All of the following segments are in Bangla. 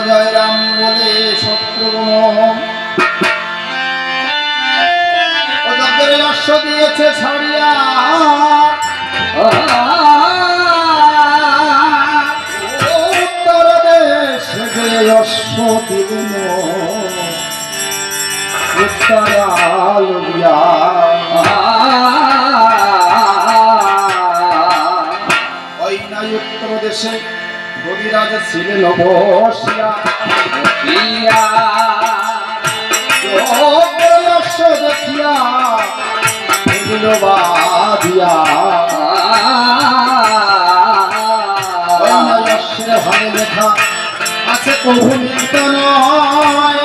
জয় রাম বলে শত্রুঘ্ন অশ্ব দিয়েছে ছাড়িয়া উত্তর দেশে অশ্ব দিলেন উত্তরাল দিয়া ওই নাই উত্তর দেশে গদিরাজ ছিলেন বসিয়া অশ্ব দেখিয়া বাদিয়া অশ্বের ভাবে লেখা আছে প্রভু নিত্য নয়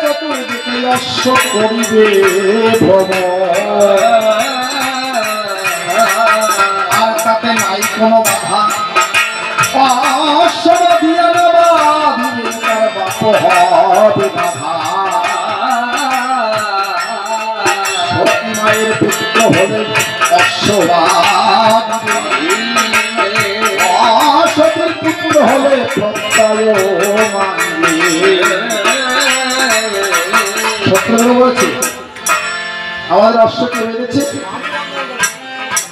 চতুর্দিকে অশ্ব করিবে ভ্রমণ আর তাতে নাই কোনো বাধা অশ্ব দিয়া বাঁধিবে তার বাপ হবে বাধা সতী মায়ের পুত্র হলে অশ্ববাদ সতীর পুত্র হলে প্রত্যয় মানবে শত্রুঘ্ন বলছে আমাদের অশ্বকে মেরেছে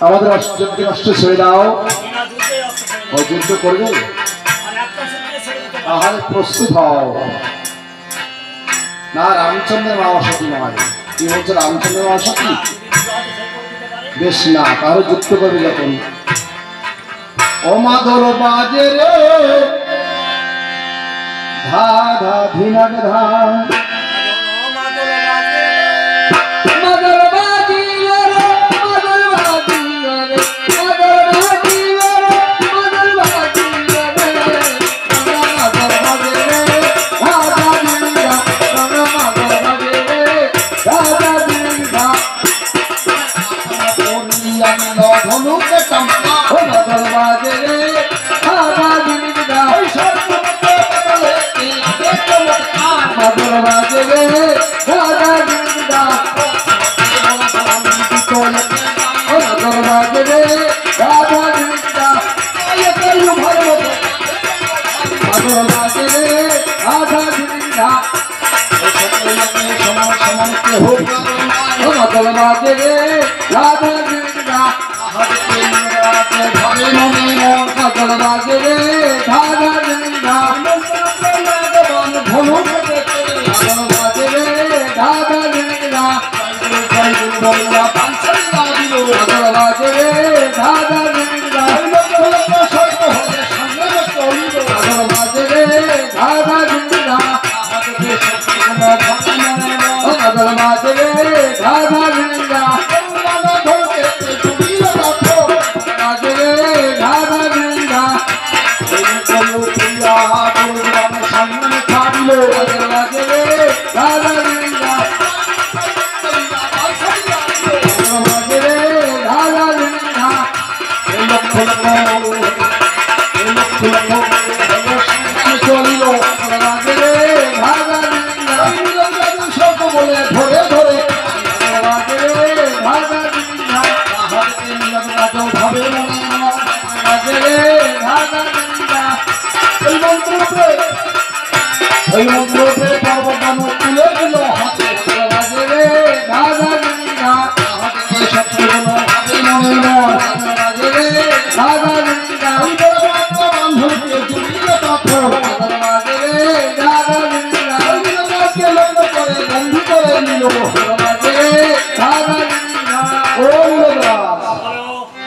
আমাদের অশ্বকে অশ্ব ছেড়ে দাও ওই যুদ্ধ করবে তাহলে প্রস্তুত হও না রামচন্দ্রের মা সতী নয় কি বলছে রামচন্দ্রের মা সতী বেশ না তাহলে যুদ্ধ করবে যখন ও মাদল বাজে রে ধা ধা ধিনাগ ধা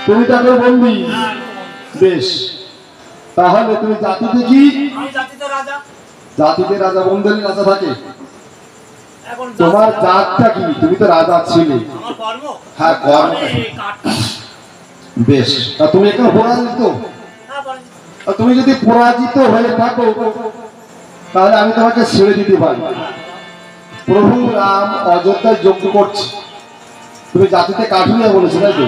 তুমি তাকে বন্দি বেশ তাহলে তুমি জাতিতে কি জাতিতে রাজা বন্ধের রাজা থাকে তোমার জাতটা কি তুমি তো রাজা ছিলে হ্যাঁ কর্ম বেশ তা তুমি এখানে পরাজিত তুমি যদি পরাজিত হয়ে থাকো তাহলে আমি তোমাকে ছেড়ে দিতে পারি প্রভু রাম অযোধ্যায় যজ্ঞ করছে তুমি জাতিতে কাঠুরিয়া বলেছো তাই তো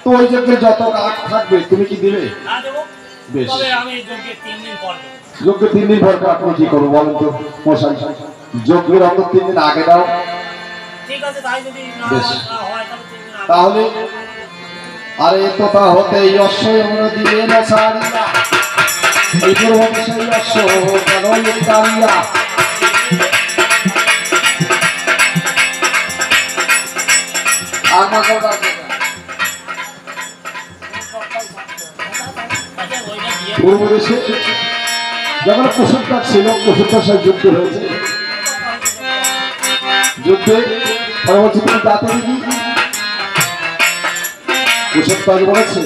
তো ওই যজ্ঞে যত কাজ থাকবে তুমি কি দিবে? বেশ, যজ্ঞে 3 দিন পর আপনি কি করবো বলেন তো মশাই? যজ্ঞের অত 3 দিন আগে দাও। বেশ, তাহলে আরে তোতা হতে অশ্ব দিলে না ছাড়িয়া, এই পূর্বতে সেই অশ্ব কেন তাড়িয়া। পূর্ব দেশে যখন কুসুমটার ছিল, কুসুমটার সাথে যুদ্ধ হয়েছে, যুদ্ধে পরবর্তী তুমি যাতে দেখি কুসুমটাজ বলেছে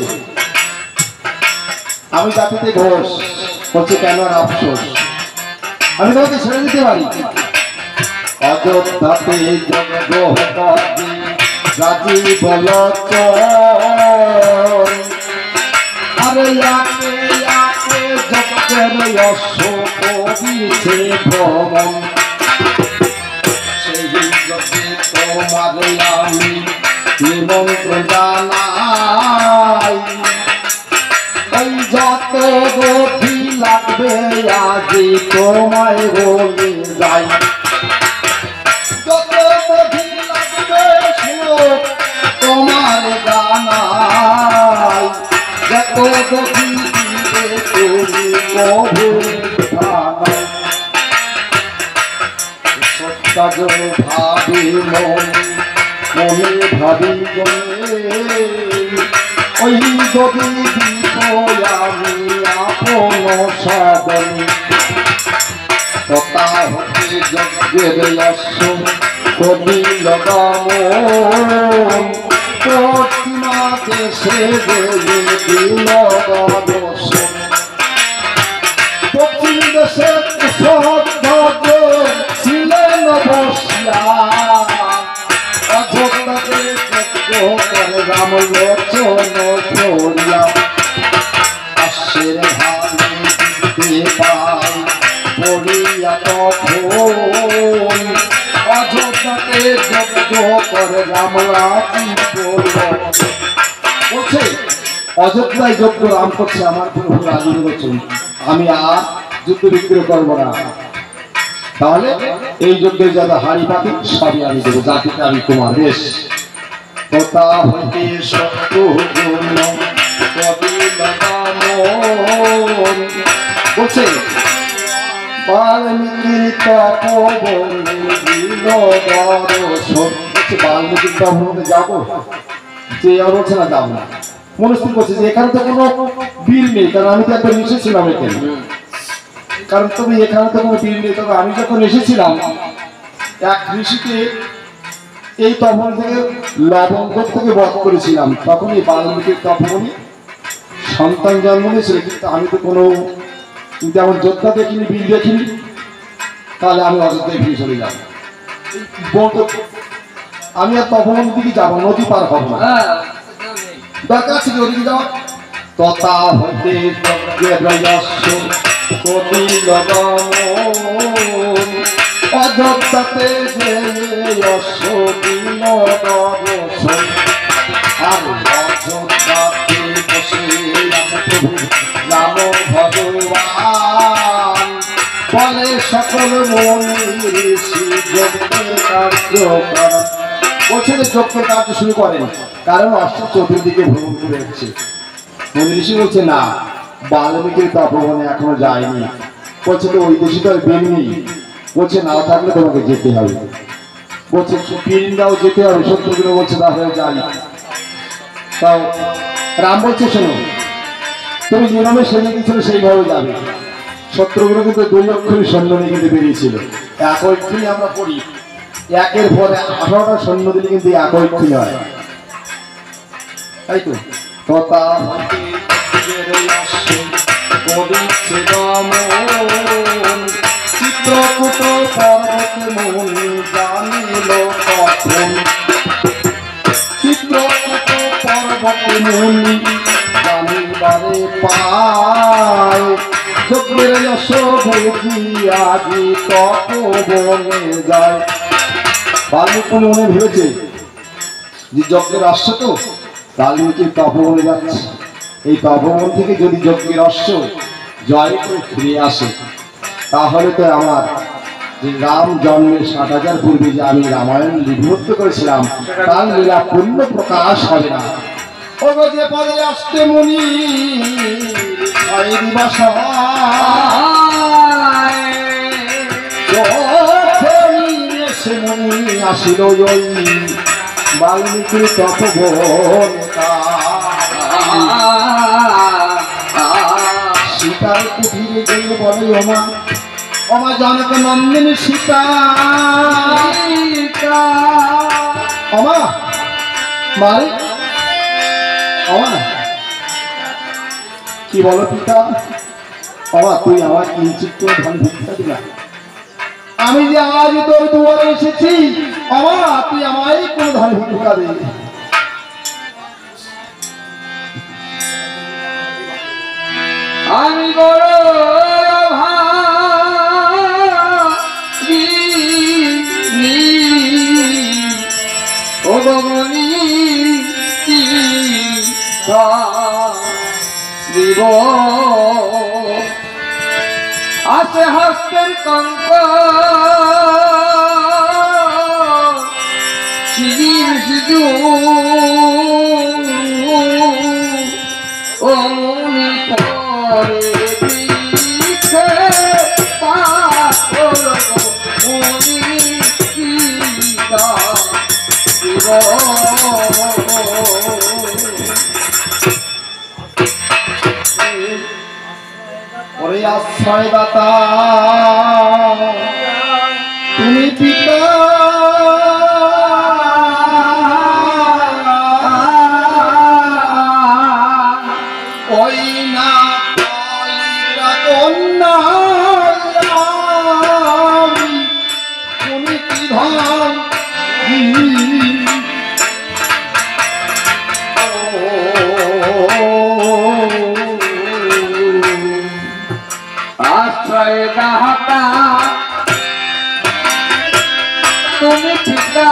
আমি জাতিতে ঘোষ, বলছে কেন আর আফসোস, আমি তোমাকে ছেড়ে দিতে পারি। অযোধ্যাতে রাজি বল আরে যজ্ঞের অশ্ব করিছে ভ্রমণ, সেই যজ্ঞে তোমার আমি নিমন্ত্রণ জানাই। ওই যত গভী লাগবে আজি তোমায় বলে যাই, যত গভী লাগবে তোমার জানাই, যত গভী দিবে তুমি কবে জানাই। সত্যাজ ভাবি মনে ভাবি গলে, ওই গভী আমি আপন সাধনী। কথা হতে যজ্ঞের অশ্ব কবিল গমন, পশ্চিমা দেশে দিল দর্শন। পশ্চিম দেশে ছিলেন বসিয়া, অযোধ্যাতে যজ্ঞ করে রাম লোচন ধরিয়া। আশের ভালো দিতে পাই পড়িয়া তখন, অযোধ্যাতে যজ্ঞ করে রাম রাজি বলছে, অযোধ্যায় যজ্ঞ রাম করছে, আমার প্রভু রাজি বলছেন আমি আর যুদ্ধ বিগ্রহ করবো না। তাহলে এই যজ্ঞের যারা হাড়ি পাতি সবই আমি দেবো, জাতিতে আমি তোমার। বেশ, কথা হইতে সত্য বলছে বাল্মীকির বাল্মীকির তপবনে যাবো, যে বলছে না যাবো না, মনস্থির করছে যে এখানে তো কোনো বীর নেই, কারণ আমি তো একটা এসেছিলাম এখানে, কারণ তুমি এখানে তো কোনো বীর নেই। তবে আমি যখন এসেছিলাম এক ঋষিকে এই তপবন থেকে লবঙ্গ থেকে বধ করেছিলাম, তখন এই বাল্মীকির তপবনে সন্তান জন্ম নিয়েছিল, কিন্তু আমি তো কোনো যেমন যোদ্ধা দেখিনি, বীর দেখিনি, তাহলে আমি অযোধ্যায় ফিরে চলে যাব। আমি আর তপবনের দিকে যাবো, নদী পার হব না, দরকার ছিল ওদিকে যাওয়া। তথা হইতে অযোধ্যাতে আর অযোধ্যাতে বসে রাম ভগবান বলে সকল মনি যজ্ঞের কার্য করেন। বলছে যে যজ্ঞের কার্য শুরু করেন, কারণ অষ্ট চতুর্দিকে ভ্রমণ করে এসেছে। মনি ঋষি বলছে না, বাল্মীকির তপবনে এখনো যায়নি। বলছে তো ওই দেশে তো আর বীর নেই। বলছে না থাকলে তোমাকে যেতে হবে। বলছে বীররাও যেতে হবে, শত্রুগুলো বলছে তাহলে যাই। তাও রাম বলছে শোনো, তুমি যেভাবে সেজে গেছিল সেইভাবে যাবে। শত্রুগুলো কিন্তু 2 লক্ষের সৈন্য নিয়ে কিন্তু বেরিয়েছিল। এক ঐক্যে আমরা পড়ি, একের পরে 18টা সৈন্য দিলে কিন্তু এক ঐক্য হয়, তাই তো। কথা চিত্রকূট পর্বত মনি জানিল কখন, চিত্রকূট পর্বত মনি জানিবারে পায়, যজ্ঞের যশ বুঝি আজি তপবনে যায়। বাল্মীকি মনে ভেবেছে যে যজ্ঞের আসছে তো বাল্মীকি তপবনে যাচ্ছে। এই তপবন থেকে যদি যজ্ঞের অশ্ব জয় করে ফিরে আসে, তাহলে তো আমার যে রাম জন্মের 60,000 পূর্বে যে আমি রামায়ণ লিপিবদ্ধ করেছিলাম তার লীলা পূর্ণ প্রকাশ হবে না। ওগো যে পদে আসতে মুনি মুনি আসিল ওই বাল্মীকির তপবন। সীতার কুঠিরে গিয়ে বলে ওমা ওমা জনক নন্দিনী সীতা ওমা মারে ওমা কি বলো পিতা? বাবা তুই আমার কিঞ্চিত করে ধন ভিক্ষা দিলা, আমি যে আজ তোর দুয়ারে এসেছি, বাবা তুই আমায় কোন ধন ভিক্ষা দে। আমি বড় ভাগিনী ও গগনী কি দিব আছে হস্তের কঙ্ক সিঁড়ির সিঁদু ও মুনি পরে পিছে পাথর মুনি সীতা দিব ওরে আশ্রয় দাতা তুমি পিতা, ওই না কন্যা তুমি কি ধন আশ্রয় দাতা তুমি পিতা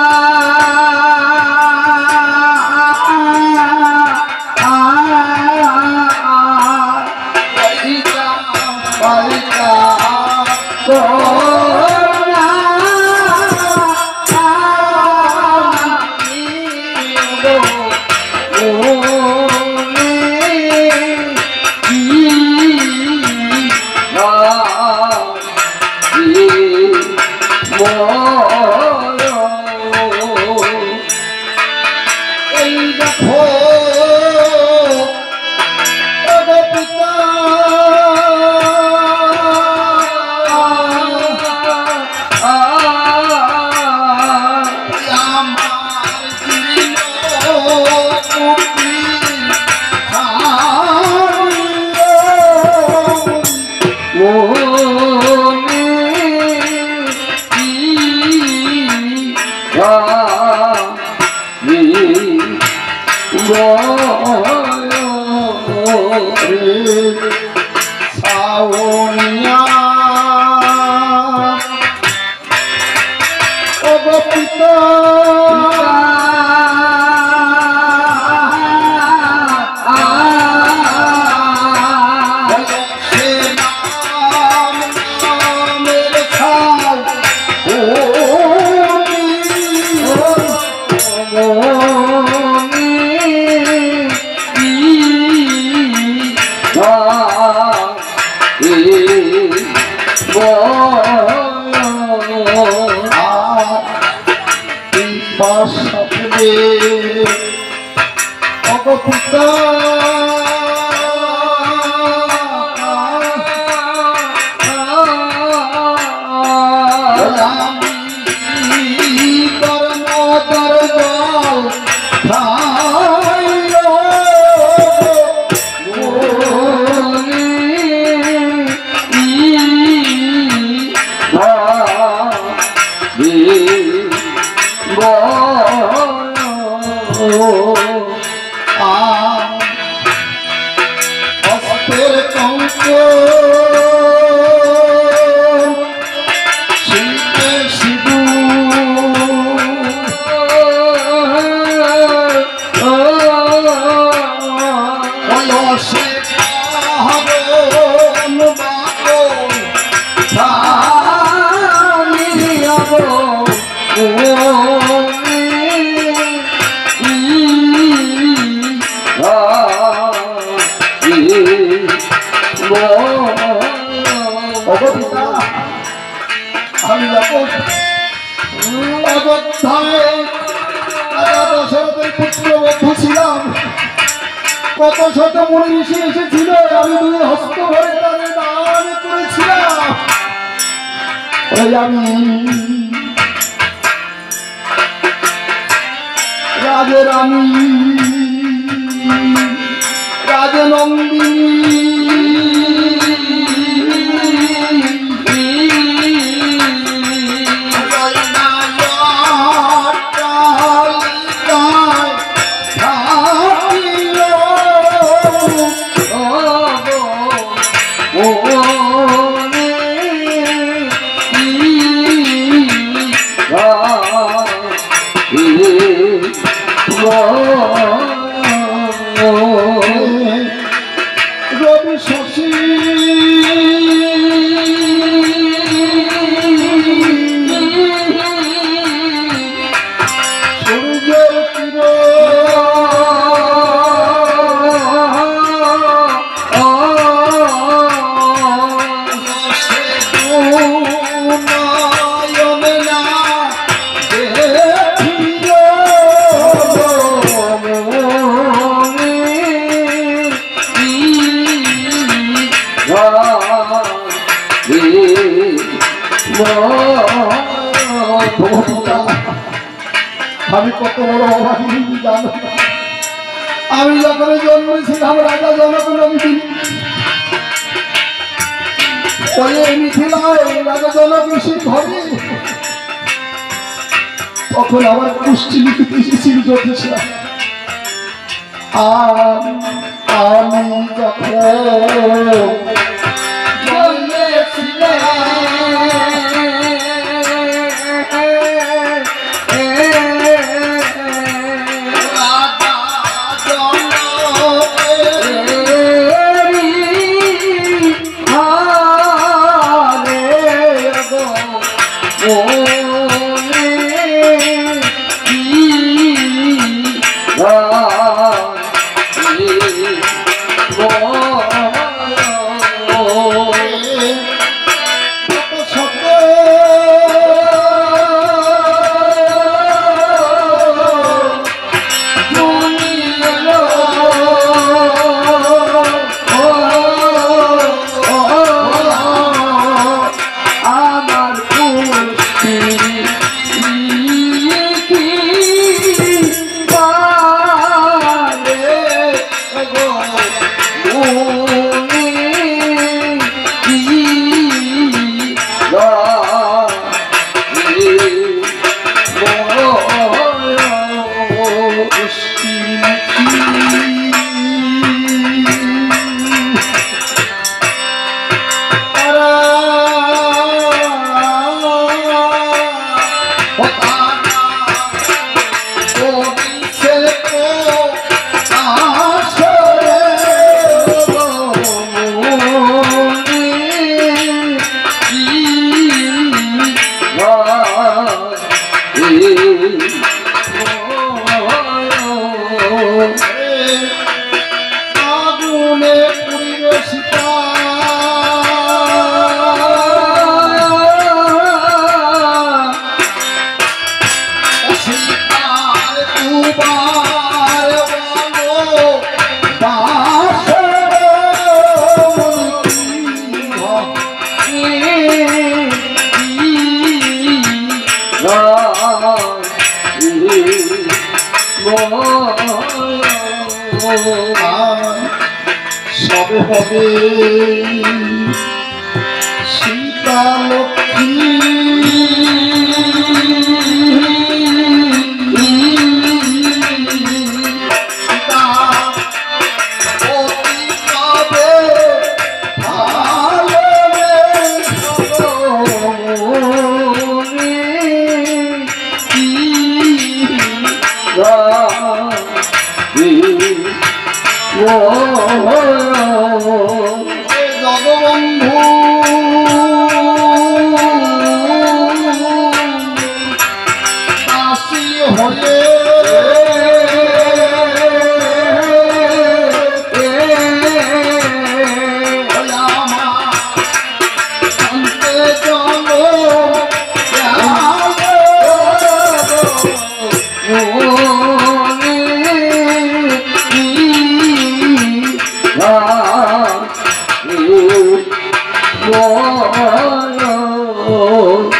এই দেখো পিতা সাওনিয়া ও গো পিতা স্বপ্নে অগপিতা হস্তের কঙ্ক শিল্পে শিবু বাহন বাহন আমি যখন অযোধ্যায় রাজা দশরথের পুত্রবধূ ছিলাম, কত শত মুনি ঋষি এসেছিল, আমি দুই হস্ত ভরে তাদের দান করেছিলাম। ওই আমি রাজরানী রাজনন্দিনী রবি শশী সূর্যের আমি কত বড় অভাবী জানো। আমি যখন জন্মেছিলাম রাজা জনক নন্দিনী, ওই মিথিলায় রাজা জনক ঋষির ঘরে, তখন আমার পুষ্টি লিখিতে এসেছিল যথেছিলাম। আর আমি যখন আগুনে পুড়িবে সীতা, সীতার দুবার বলো বাসর সবে হবে সীতা লক্ষ্মী, সীতা অতি পাবে ভালো রে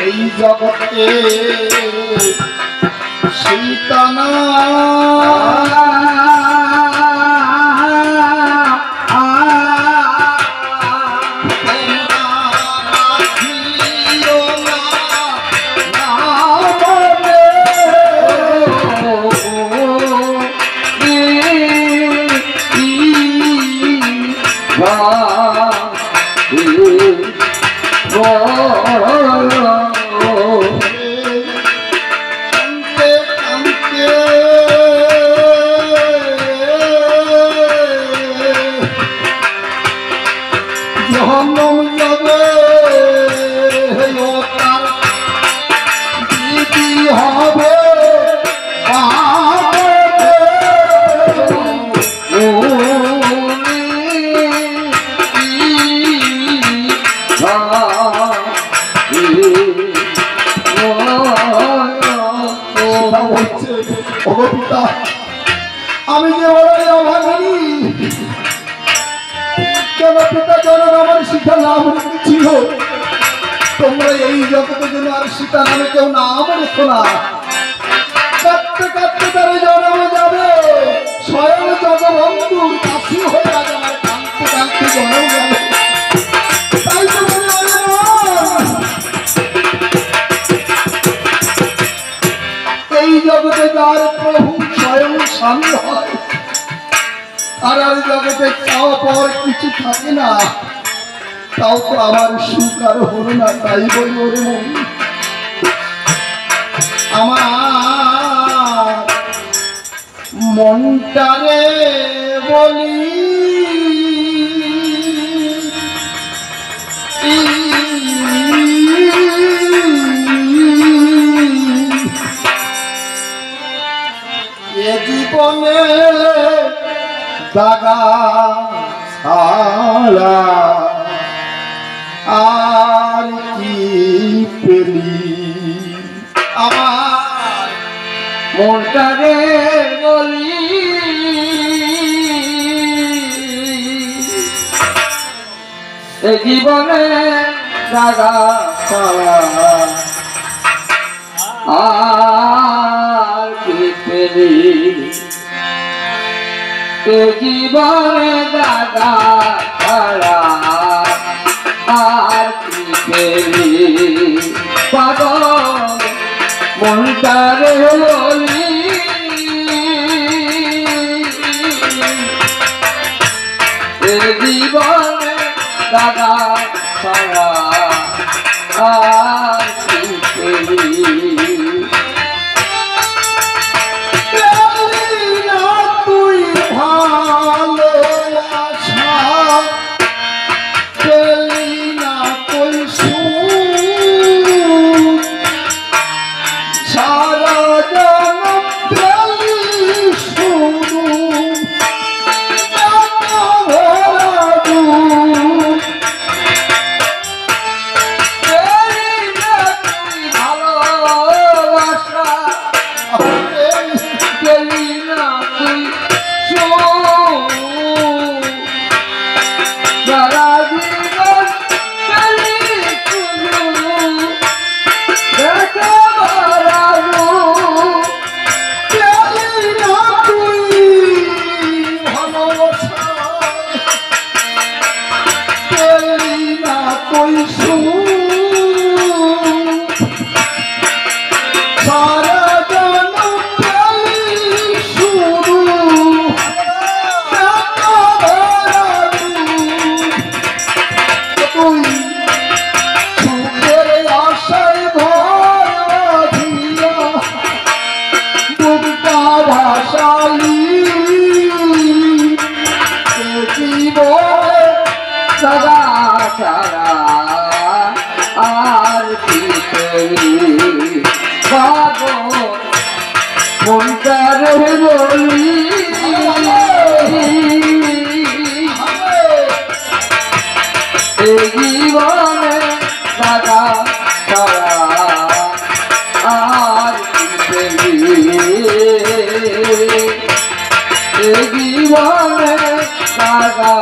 এই জগতে সীতা না আমি যে বলাই অভাগিনী কেন পিতা জনক আমার সীতা নাম রেখেছিল তোমরা এই জগতে যেন আর সীতা নামে কেউ নাম রেখো না কাঁদতে কাঁদতে তারা জন্মে যাবে স্বয়ং জগবন্ধুর কাশি হয়ে আজ আমার কাঁদতে কাঁদতে জন্ম যাবে তাই তো বলে এই জগতে যার প্রভু স্বয়ং স্বামী হয় আর আর জগতে চাওয়া পাওয়ার কিছু থাকে না তাও তো আমার সুখ আর হলো না তাই বলি ওরে মন আমার মনটারে বলি এ জীবনে দাগা ছাড়া আর কি পেলি আমার মনটারে বলি এ জীবনে দাগা ছাড়া আর কি পেলি এ জীবনে দাগা ছাড়া আর কি পেলি পাগল মনটারে বলি এ জীবনে দাগা ছাড়া আর কি পেলি তুই ভালো আশা পেলি না তুই সারা জনম পেলি শুধু মনটারে বলি এই জীবনে দাগা ছাড়া আর কি পেলি এই জীবনে দাগা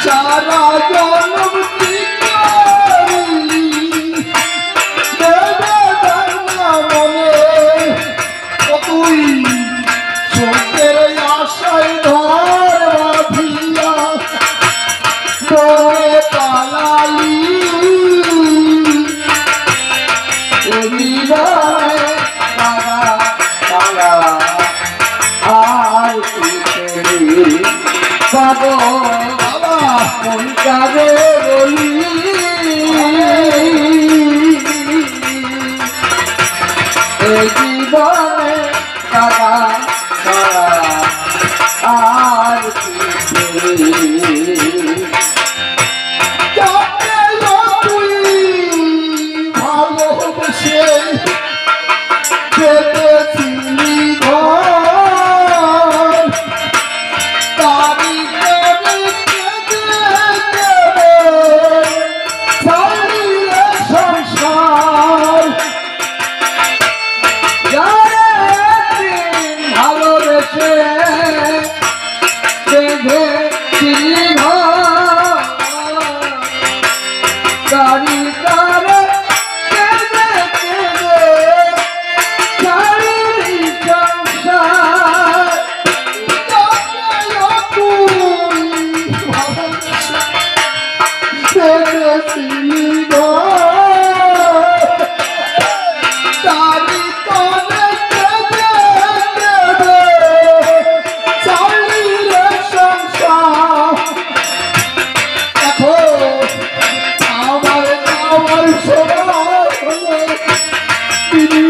সারা জনম কি করি দেবে না মনে ও তুই চোখের আশায় ধর বাঁধিয়া তোরে পালালি হৃদয় তারা তারা আর পাবো বাবা মন কারে বলি এই জীবনে তারা তারা আর ভালোবেসে পেতেছিলি ঘর তারি ছাড়িয়ে সংসার ভালোবেসে বেঁধে চিহ্ন গাড়ি তারে কেঁদে কেঁদে চারিলি সংসার পেতেছিলি তারি তলে কেঁদে কেঁদে ছাড়িলে সংসার এখন আমার আমার সময় হলো তিনি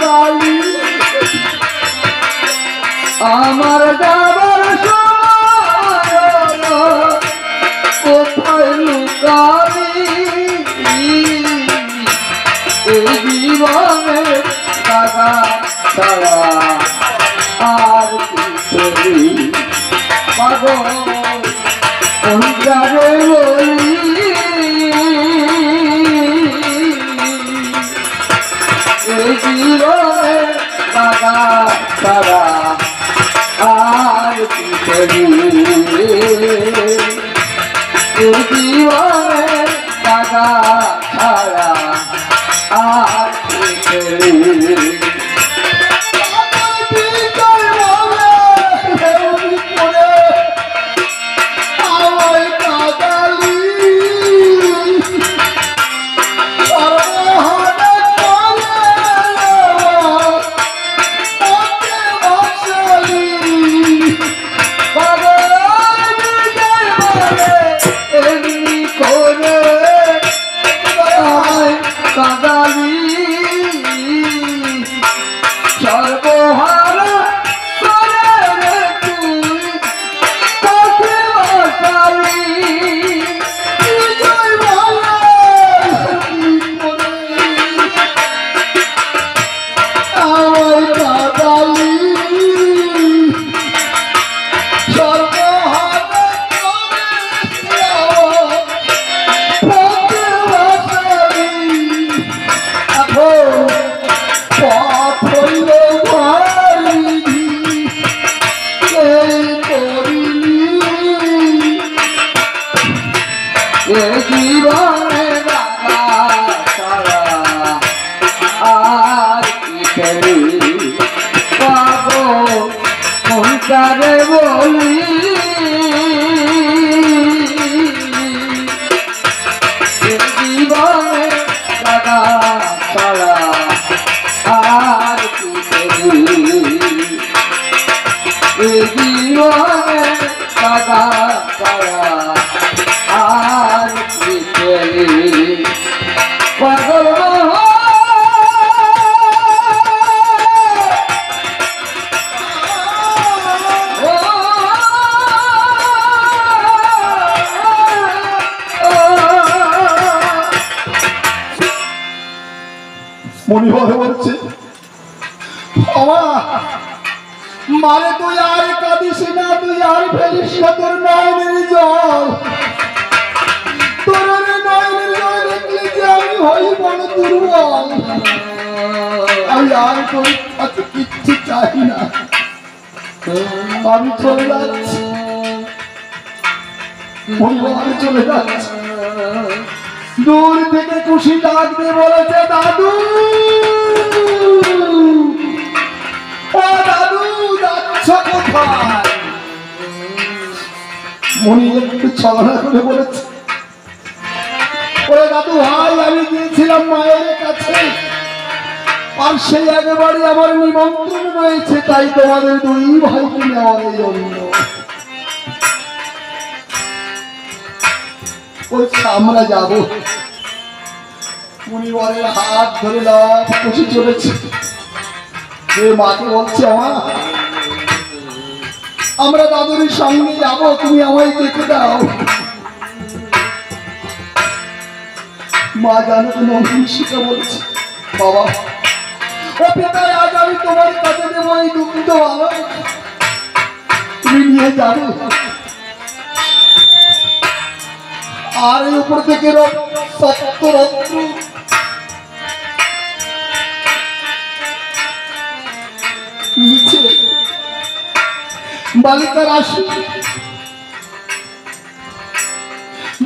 কালী আমার যাবার সময় হলো, কোথায় লুকাবি এই জীবনে দাদা তারা আর কি করি পাগল অঞ্চারে বলি এই জীবনে দাদা তারা আর কি করি এই জীবনে দাদা তারা আর কি করি জীবনে দাদা তারা আর কি করি পাবো মনকারে বলি জীবনে দাদা তারা আর কি করি জীবনে দাদা তারা আর কি করি পাগল মণিবর বলছে মারে তুই আর কাঁদিস না, তুই আর ফেলিস না তোর নয়নের জল। তোর নয়নের জল দেখলে যে আমি হই বড় দুর্বল। আমি আর তোর কাছে কিচ্ছু চাই না, আমি চলে যাচ্ছি। পরিবারে চলে যাচ্ছে। দূর থেকে খুশি ডাক দিয়ে বলেছে, দাদু ও দাদু, যাচ্ছ কোথায়? মনি একটু ছলনা করে বলেছে, ওরে দাদু ভাই, আমি গিয়েছিলাম মায়ের কাছে, আর সেই একেবারে আমার নিমন্ত্রণ রয়েছে, তাই তোমাদের দুই ভাইকে নেওয়ার জন্য বলছে আমরা যাবো। পরিবারের হাত ধরে লাভ খুশি চলেছে। মাকে বলছে, আমরা দাদুর সঙ্গে যাবো, তুমি আমায় যেতে দাও। মা জানো নন্দীশিকা বলছে, বাবা ও পিতা, আজ আমি তোমার কাছে দেবো এই দুঃখিত ভালো, তুমি নিয়ে যাবে। আর এই উপর থেকে সপ্তরত্ন নিচে বালিকার আসি,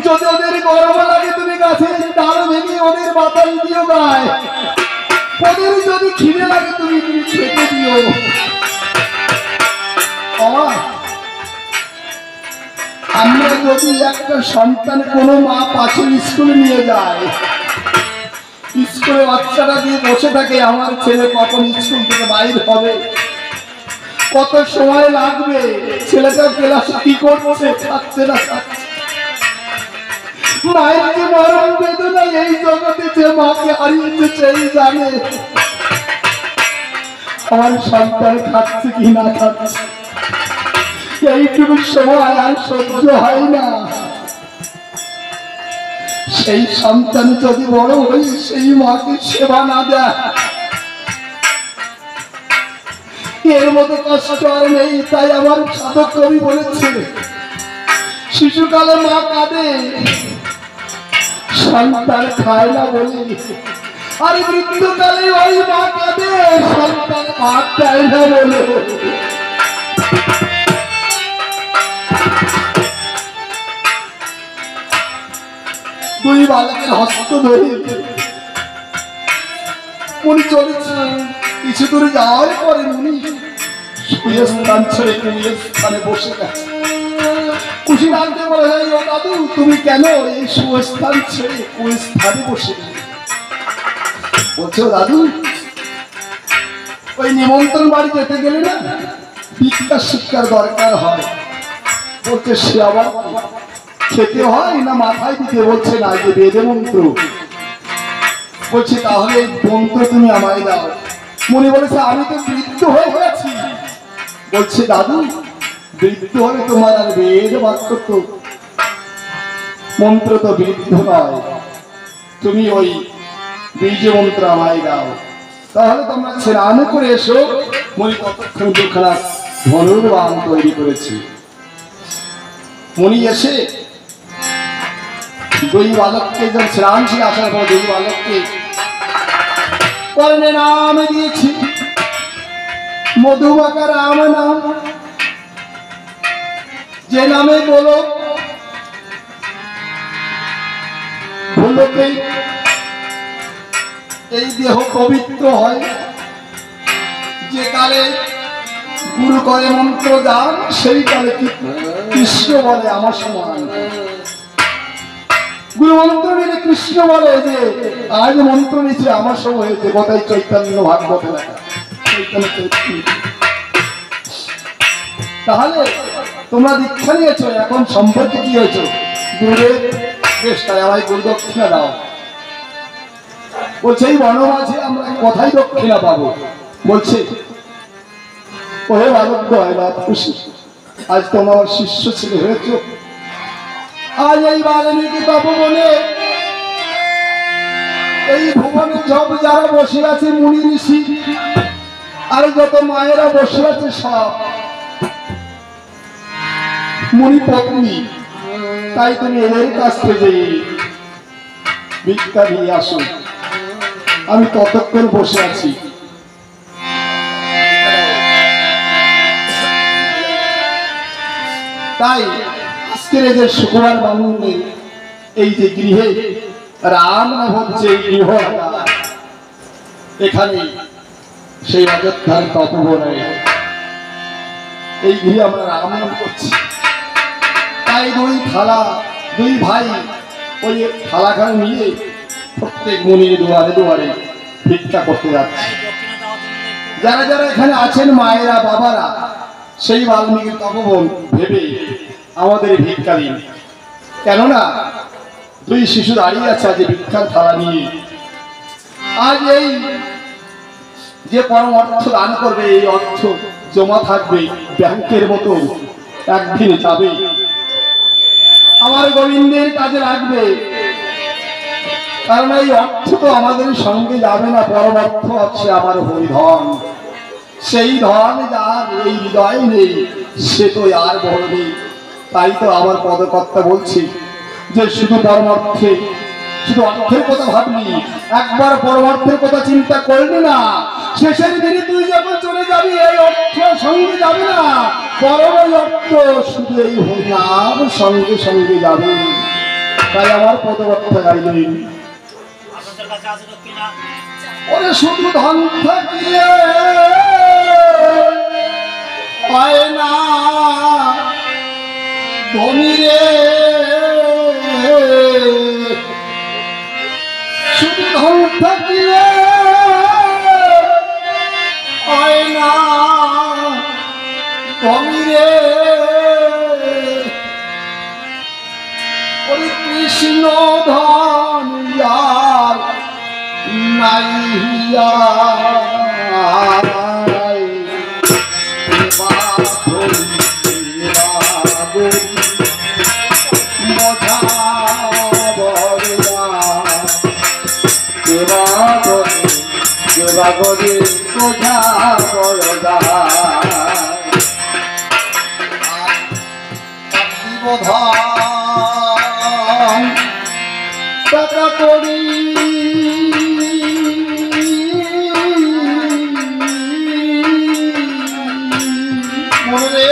যদি ওদের গরম লাগে তুমি গাছের ডাল ভেঙে ওদের বাতাস দিও গায়ে, ওদের যদি খিদে লাগে তুমি খেতে দিও। আমরা যদি একটা সন্তান কোনো মা পাশের স্কুলে নিয়ে যায়, স্কুলে বাচ্চারা দিয়ে বসে থাকে, আমার ছেলে কখন স্কুল থেকে বাইর হবে, কত সময় লাগবে, ছেলেটা ক্লাসে কি করছে, খাচ্ছে না খাচ্ছে। মায়ের যে মরণ বেদনা এই জগতে যে মাকে হারিয়েছে সেই জানে আমার সন্তান খাচ্ছে কি না খাচ্ছে। এইটুকু সময় আর সহ্য হয় না। সেই সন্তান যদি বড় হয়ে সেই মাকে সেবা না দেয়, এর মতো কষ্ট আর নেই। তাই আমার সাধক কবি বলেছে, শিশুকালে মা কাঁদে সন্তান খায় না বলে, আর মৃত্যুকালে ওই মা কাঁদে সন্তান ভাত দেয় না বলে। দুই বালকের হস্ত ধরে উনি চলেছে। কিছু দূরে যাওয়ার পরে উনি স্থান ছেড়ে স্থানে বসে গেছে। খুশি ডাকতে বলে, ও দাদু, তুমি কেন এই সুস্থান ছেড়ে ওই স্থানে বসে? বলছে, দাদু, ওই নিমন্ত্রণ বাড়ি যেতে গেলে না ভিক্ষা শিক্ষার দরকার হয়। বলছে, সে আবার খেতে হয় না মাথায় দিতে? বলছে, না, যে বেদে মন্ত্র। বলছে, তাহলে এই মন্ত্র তুমি আমায় দাও। মনে বলেছে, আমি তো বৃদ্ধ হয়ে গেছি। বলছে, দাদু, বৃদ্ধ হলে তোমার আর বেদ বাক্য তো মন্ত্র তো বৃদ্ধ নয়, তুমি ওই বীজ মন্ত্র আমায় দাও। তাহলে তোমরা স্নান করে এসো। মনি ততক্ষণ দুখানা ধনুর্বাণ তৈরি করেছি। মনি এসে দুই বালককে যখন স্নান ছিল আসার পর দুই বালককে কর্ণে নাম দিয়েছি, মধুমাকা রাম নাম। যে নামে বলো ভুলোকে এই দেহ পবিত্র হয়। যে কালে গুরু করে মন্ত্র দান, সেই কালে কৃষ্ণ বলে আমার সমান। গুরু মন্ত্র নিলে কৃষ্ণ বলে যে আজ মন্ত্র নিচ্ছে আমার সব হয়েছে। কথাই চৈতন্য ভাগবতে লেখা। তাহলে তোমরা দীক্ষা নিয়েছো, এখন সম্পর্কে কি হয়েছ? গুরুদেব, বেশ, তাই আমায় গুরু দক্ষিণা দাও। বলছে, এই বনমাঝে আমরা কোথায় দক্ষিণা পাবো? বলছে, ওহে বালক, খুশি, আজ তোমার শিষ্য ছেলে হয়েছ। আজ এই বাল্মীকি তপবনে এই ভুবনে সব যারা বসে আছে মুনি ঋষি আর যত মায়েরা বসে আছে সব মুনি পত্নী। তাই তুমি এদের কাছ থেকে ভিক্ষা নিয়ে আসো, আমি ততক্ষণ বসে আছি। তাই আজকের এই যে শুক্রবার বামুনে এই যে গৃহে রাম নাম হচ্ছে এই গৃহ, এখানে সেই অযোধ্যার তপবনে এই গৃহে আমরা রাম নাম করছি। তাই দুই ভাই ওই থালাখানে নিয়ে প্রত্যেক মনির দুয়ারে দুয়ারে ভিক্ষা করতে যাচ্ছে। যারা যারা এখানে আছেন মায়েরা বাবারা, সেই বাল্মীকি তপবন ভেবে আমাদের ভিক্ষা দিন। কেননা দুই শিশু দাঁড়িয়ে আছে আজ ভিক্ষার থালা নিয়ে। আজ এই যে পরম অর্থ দান করবে, এই অর্থ জমা থাকবে ব্যাংকের মতো, একদিন যাবে আমার গোবিন্দের কাজে লাগবে। কারণ এই অর্থ তো আমাদের সঙ্গে যাবে না, পরম অর্থ হচ্ছে আমার হরিধন। সেই ধন যার এই হৃদয় নেই সে তো আর বড় নেই। তাই তো আমার পদকর্তা বলছি যে শুধু পরমার্থে, শুধু অর্থের কথা ভাবলি, একবার পরমার্থের কথা চিন্তা করলি না, শেষের দিনে তুই যখন চলে যাবি এই অর্থ সঙ্গে যাবে না, পরম অর্থ শুধু এই হরিনাম সঙ্গে সঙ্গে যাবে। তাই আমার পদকর্তা গাইলেন, ওরে শুধু ধন থাকিলে হয় না ধনী রে, শুধু ধন থাকিলে হয় না ধনী রে, ওরে কৃষ্ণ ধন যার নাই টাকা করি মনে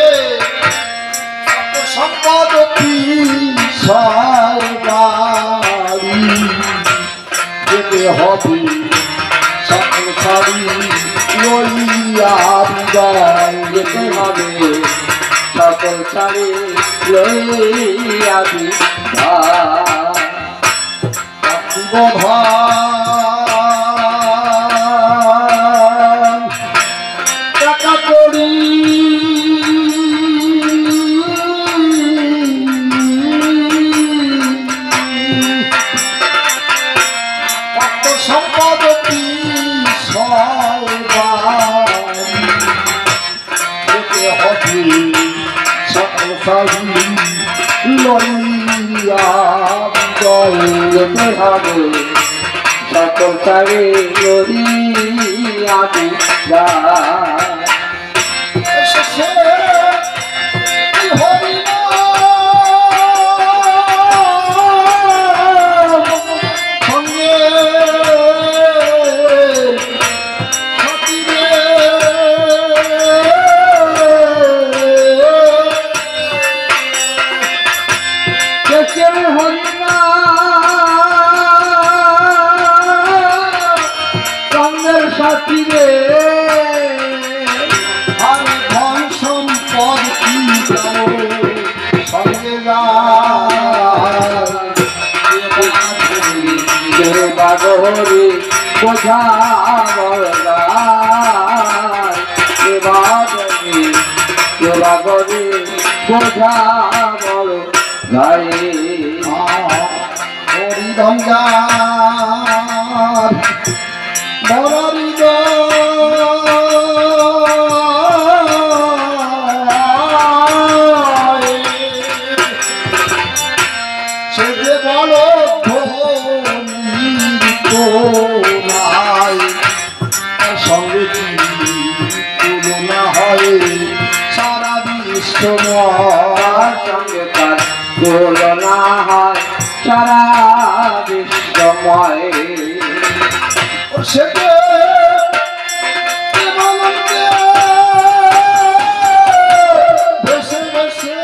সম্পদ সরকারি যেতে হবে সকল সারি লইয়া বিদায়, যেতে হবে সকল সারি লইয়া বিদায়। টাকা করি সম্পদটি যেতে হবে সকল সারি লইয়া যেতে হবে সকল সারি লইয়া সাথী রে, আর ধন সম্পদ কি সঙ্গে বাগরে বোঝা বাগরে বোঝা বড় গায়ে হরিধন বড় সে যে বড় সঙ্গে তুলনা হয় সারা বিশ্বময়, সঙ্গে তার তুলনা হয় সারা বিশ্বময়। সে ভেসে ভেসে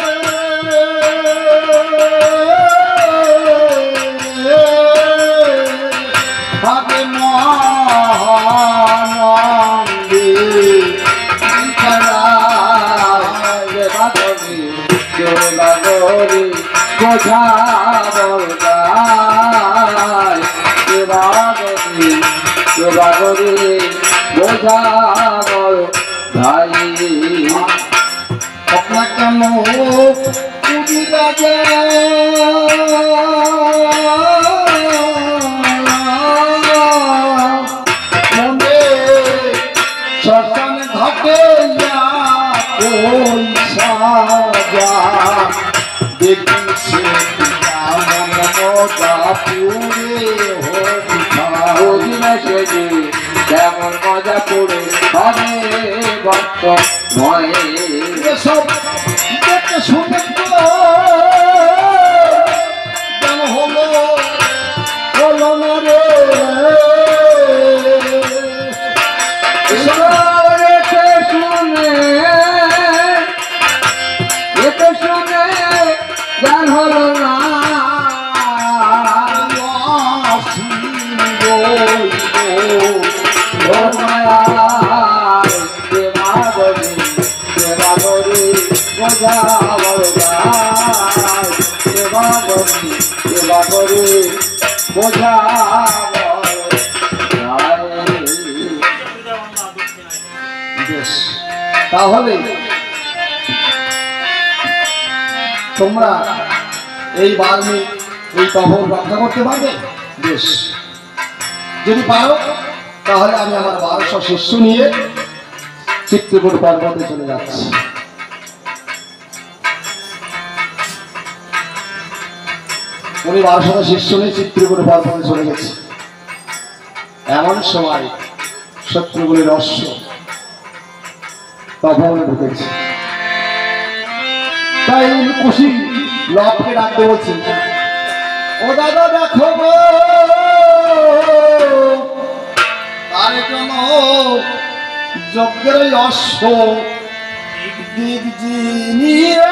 বোঝা বলগায় সেবা করে বোঝা বল ভাই আপনার কেন পুরি রাজা মনে শ্মশান ঘাটে সাজা দেখি সে মন মজা পুরে বুঝিলে সেজে যেমন মজা করে হবে ভক্ত ভয়ে সব দেখে শুনে যেন হলো হলো না রে শুনে জান হলো না বোঝা তাহলে তোমরা এই বাল্মীক এই তহল রক্ষা করতে পারবে বেশ যদি পারো তাহলে আমি আমার 1200 শিষ্য নিয়ে চিত্রকূট পর্বতে চলে যাচ্ছি উনি 1200 শিষ্য নিয়ে চিত্রকূট পর্বতে চলে গেছে এমন সময় শত্রুগুলির অশ্ব তপনে ঢুকেছে তাই খুশি লবকে ডাকতে বলছি ও দাদা দেখো গো তার জন্য যজ্ঞের অশ্ব দিক নিয়ে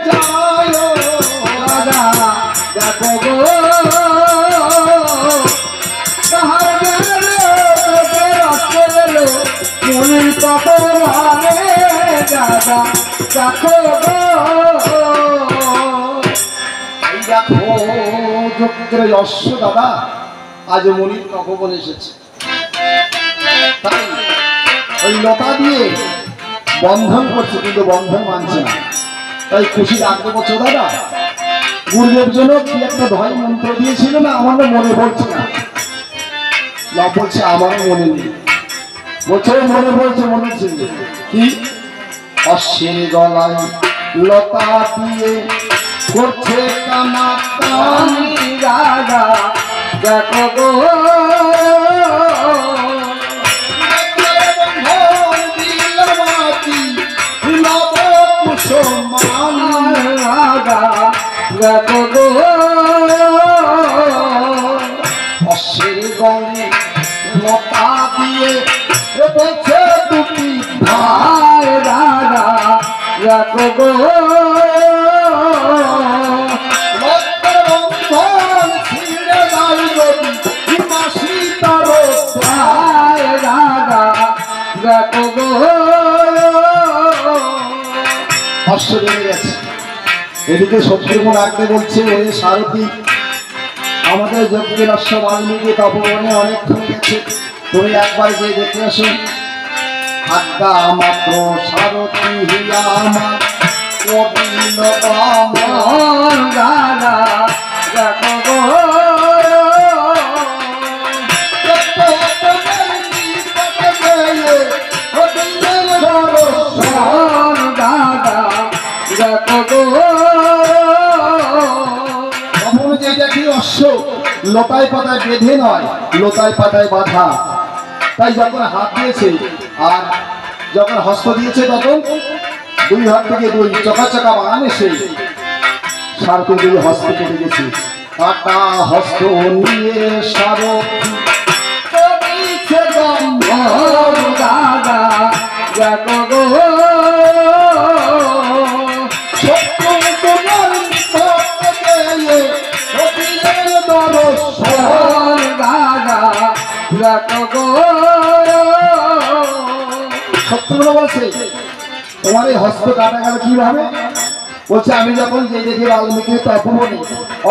যায় দাদা দেখো গো তাহার মনের তপন দাদা দেখো গো দেখো যজ্ঞের অশ্ব দাদা আজ মনির তপবন এসেছে তাই ওই লতা দিয়ে বন্ধন করছে কিন্তু বন্ধন মানছে না তাই খুশি ডাকতে বলছো দাদা গুরুদেব জন্য কি একটা ভয় মন্ত্র দিয়েছিল না আমার মনে পড়ছে না লাভ বলছে আমারও মনে নেই বলছে মনে পড়ছে মনে ছিল কি অশ্বের গলায় লতা দিয়ে করছে কানা আমি দাদা দেখো গো দেখো গো অশ্বের গলে লতা দিয়ে বলছে দুটি ভাই দাদা দেখো গো বন্ধন ছিঁড়ে যায় যদি মাসি তার ভাই দাদা দেখো গো অশ্ব বেড়ে গেছে এদিকে শত্রুঘ্ন আগে বলছে ওই সারথি আমাদের যজ্ঞের অশ্ব বাল্মীকি তপবনে অনেকক্ষণ গেছে তুমি একবার গিয়ে দেখে আসো আজ্ঞা মাত্র সারথি হিয়া আমার কবিল আমার দাদা দেখো গো দাদা দেখো গো যে দেখি অশ্ব লতায় পাতায় বেঁধে নয় লতায় পাতায় বাঁধা তাই যখন হাত দিয়েছে আর যখন হস্ত দিয়েছে তখন দুই হাত থেকে দুই চকা চকা বান এসে সারথি দুই হস্ত কেটে গেছে কাটা হস্ত নিয়ে সারথি করিছে গন্ধ দাদা দেখো গো শত্রুঘ্ন বলছে তোমার এই হস্ত কাটা গেল কিভাবে বলছে আমি যখন যে দেখি বাল্মীকি তপবনে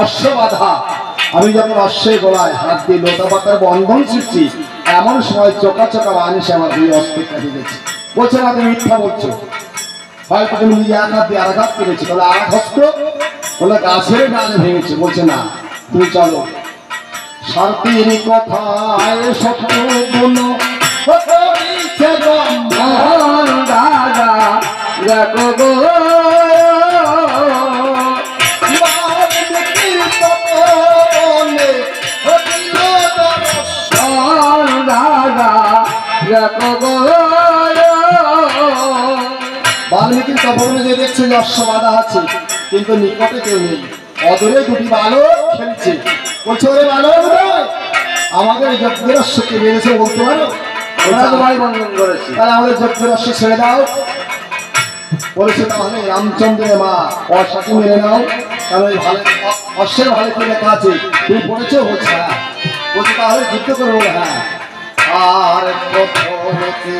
অশ্ব বাধা, আমি যখন অশ্বের গলায় হাত দিয়ে লতা পাতার বন্ধন ছুটছি, এমন সময় চোকা চোকা মানুষ আমার দুই অস্ত্র কাটি গেছে। বলছে না তুমি মিথ্যা বলছো, হয়তো তুমি নিজে এক হাত দিয়ে আঘাত করেছো, তাহলে আঘাত হস্ত বলে গাছের ডালে ভেঙেছে। বলছে না, তুমি চলো শান্তির কথায় সত্য গুণ করিছে মোহন দাদা দেখো গো বাল্মীকির তপবনে হরিল দর্শন। মোহন দাদা দেখো গো বাল্মীকির তপবনে যে দেখছে যে অশ্ব বাধা আছে, কিন্তু নিকটে কেউ নেই, অদূরে দুটি বালক খেলছে। বলছে ওরে বালক আমাদের যজ্ঞের অশ্বকে বেড়েছে বলতে পারো? আমরা তোমায় বন্ধন করেছি। তাহলে আমাদের যজ্ঞের অশ্ব ছেড়ে দাও। বলেছে তাহলে রামচন্দ্রের মা অশ্বাকে মেরে নাও, কারণ ওই ভালো অশ্বের ভালো কি লেখা আছে তুমি পড়েছো? বলছে হ্যাঁ। বলছে তাহলে যুদ্ধ করবো। হ্যাঁ। আর প্রথমতে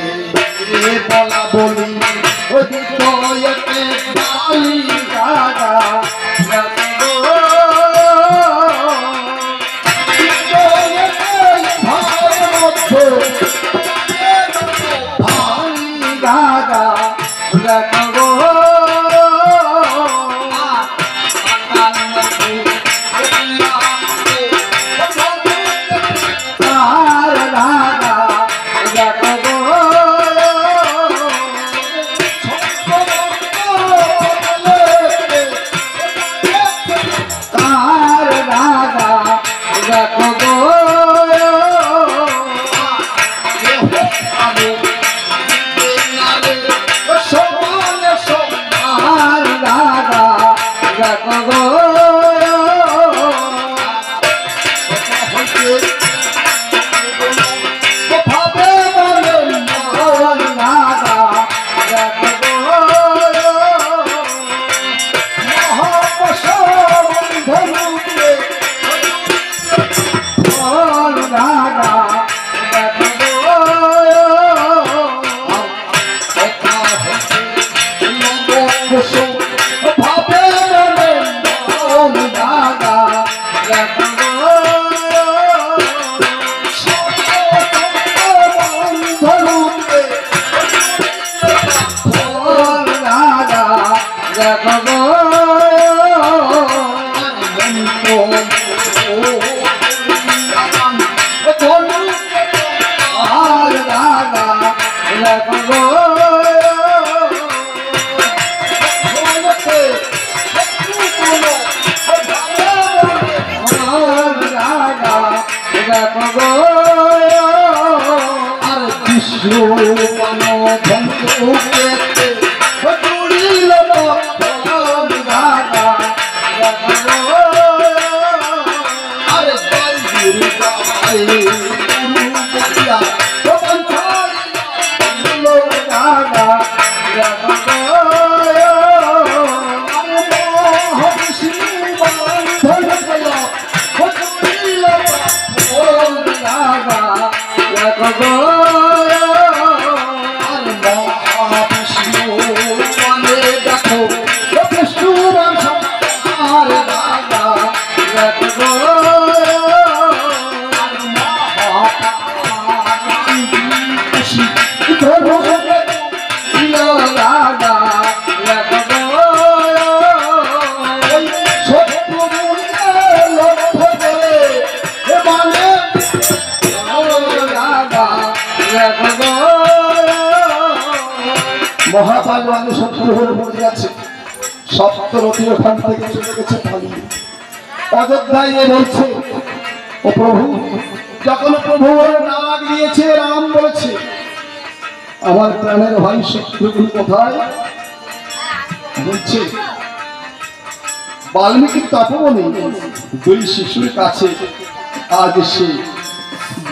বলা বলি হৃদয়তে বালি দাদা দেখো গো দাদা দেখো গো তার দাদা দেখো গো তার দাদা দেখো গো তার দাদা দেখো গো মোহন দাদা দেখো গো মোহন দাদা দেখো গো মোহন দাদা দেখো গো মোহন দাদা দেখো গো আর দাদা দেখো গো আর দাদা দেখো গো আর কৃষ্ণ আর দাদা দেখো গো আর দাদা দেখো গো দাদা দেখো গো আর দাদা দেখো গো দাদা দেখো গো দাদা দেখো গো মহাপালবানে শত্রু হয়ে পড়ে যাচ্ছে। সপ্তরথী ওখান থেকে চলে গেছে পালিয়ে। অযোধ্যায় এ বলছে ও প্রভু, যখন প্রভু ওর নাম দিয়েছে রাম বলেছে আমার প্রাণের ভাই শত্রুঘ্ন কোথায়? বলছে বাল্মীকির তপবনে দুই শিশুর কাছে আজ সে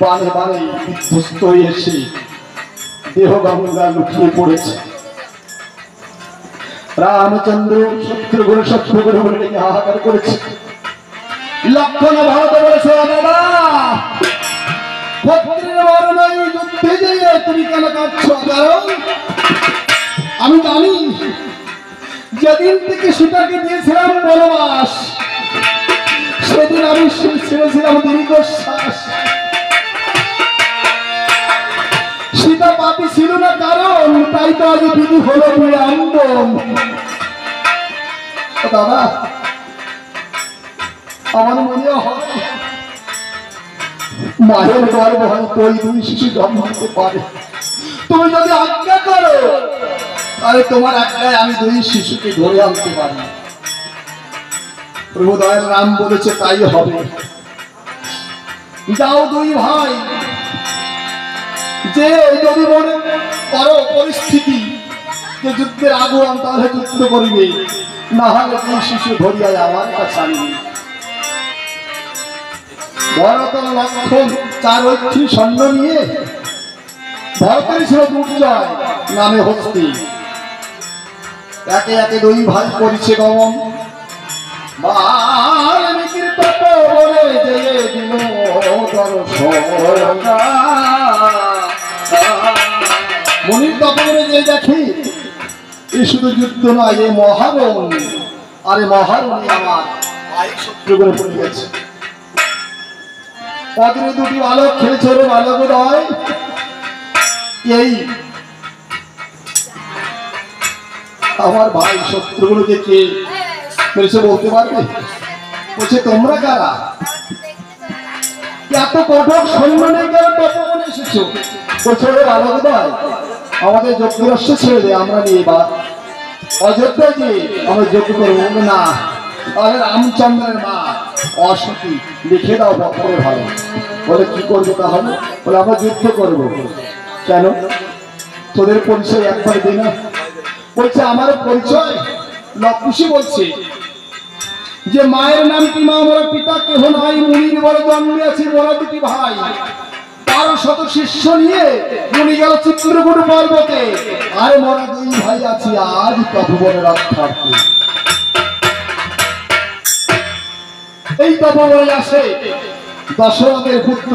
বানে বানে বিধ্বস্ত হয়ে এসে দেহ গঙ্গা লুকিয়ে পড়েছে। রামচন্দ্র শত্রুঘ্ন বলে ডেকে হাহাকার করেছে। লক্ষণ ভারত বলেছে দাদা পুত্রের মরণে যুদ্ধে যেয়ে তুমি কেন কাঁদছ? কারণ আমি জানি যেদিন থেকে সীতাকে দিয়েছিলাম বনবাস, সেদিন আমি ছেড়েছিলাম দীর্ঘশ্বাস। সীতা পাপী ছিল না কারণ, তাই তো আজ বিধি হলো বিড়ম্বন। দাদা, আমার মনে হয় মায়ের গর্ব হয়তো ওই দুই শিশু জন্ম হতে পারে। তুমি যদি আজ্ঞা করো তাহলে তোমার আজ্ঞায় আমি দুই শিশুকে ধরে আনতে পারি। প্রভু দয়াল রাম বলেছে তাই হবে। যাও দুই ভাই, যে যদি মনে করো পরিস্থিতি যে যুদ্ধের আগুন, তাহলে যুদ্ধ করিবে, না হলে দুই শিশু ধরিয়া আমার কাছে আনবে। ভরত লক্ষণ চার ঐক্ষী সৈন্য নিয়ে, ভরতের ছিল দুর্জয় নামে হস্তি, একে একে দুই ভাই করেছে গমন। বাল্মীকির তপোবনে যেয়ে দিল দর্শন। মুনির তপোবনে যে দেখি এ শুধু যুদ্ধ নয়, এ মহারণ। আরে মহারণী আমার শত্রু করে পড়ে গেছে। পদরে দুটি বালক খেলেছে রে বালক নয়, এই আমার ভাই শত্রুগুলোকে কে মেরেছে বলতে পারবে? বলছে তোমরা কারা? এত কঠোর সম্মানে কেন তপবনে এসেছো? বলছে রে বালক নয়, আমাদের যজ্ঞরস্য ছেড়ে দে, আমরা নিয়ে এবার অযোধ্যায় যে আমরা যজ্ঞ করবো না। তাহলে রামচন্দ্রের মা অসতী লিখে দাও বক্তব্য ভালো। বলে কি করবো তাহলে? বলে আমরা যুদ্ধ করবো। কেন? তোদের পরিচয় একবার দিই না। বলছে আমার পরিচয় লক্ষী বলছে যে মায়ের নাম কি মা, মোরা পিতা কেহ নাই, মুনির বলে জন্মে আছি মোরা দুটি ভাই। 1200 শিষ্য নিয়ে মুনি গেল চিত্রকূট পর্বতে, আর মোরা দুই ভাই আছি আজ তপবনে রক্ষার্থে। এই তপবনে আসে দশরথের পুত্র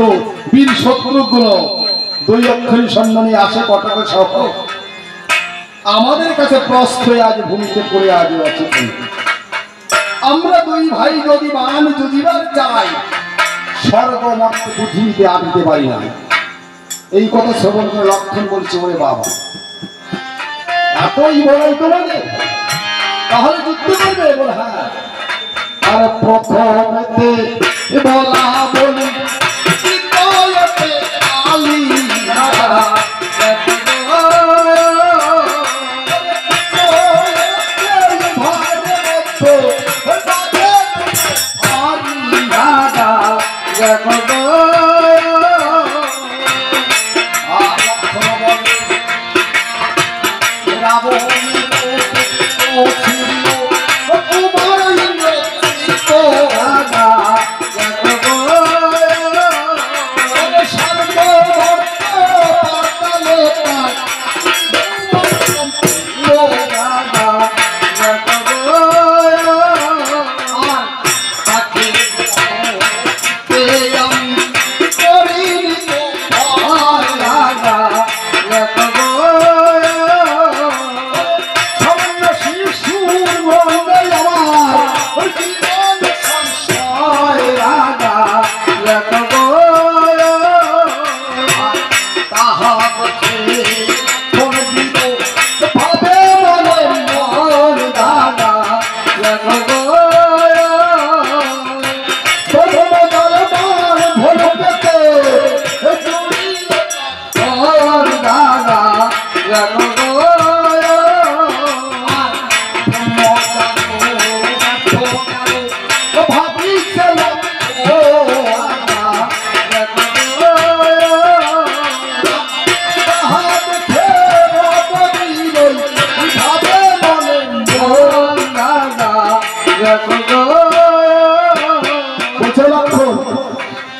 বীর শত্রুঘ্ন, দুই অক্ষরী সৈন্য নিয়ে আসে কটক সহ। আমাদের কাছে প্রস্থ আজ ভূমিতে পড়ে আজ আছে। আমরা দুই ভাই যদি মান যুজিবার চাই, স্বর্গমর্ত পৃথিবীতে আনতে পারি না। এই কথা শ্রবণ করে লক্ষণ বলছে ওরে বাবা, এতই বলাই তোমাদের, তাহলে যুদ্ধ করবে? বলে হ্যাঁ। আর প্রথমেতে বলা বলি আলী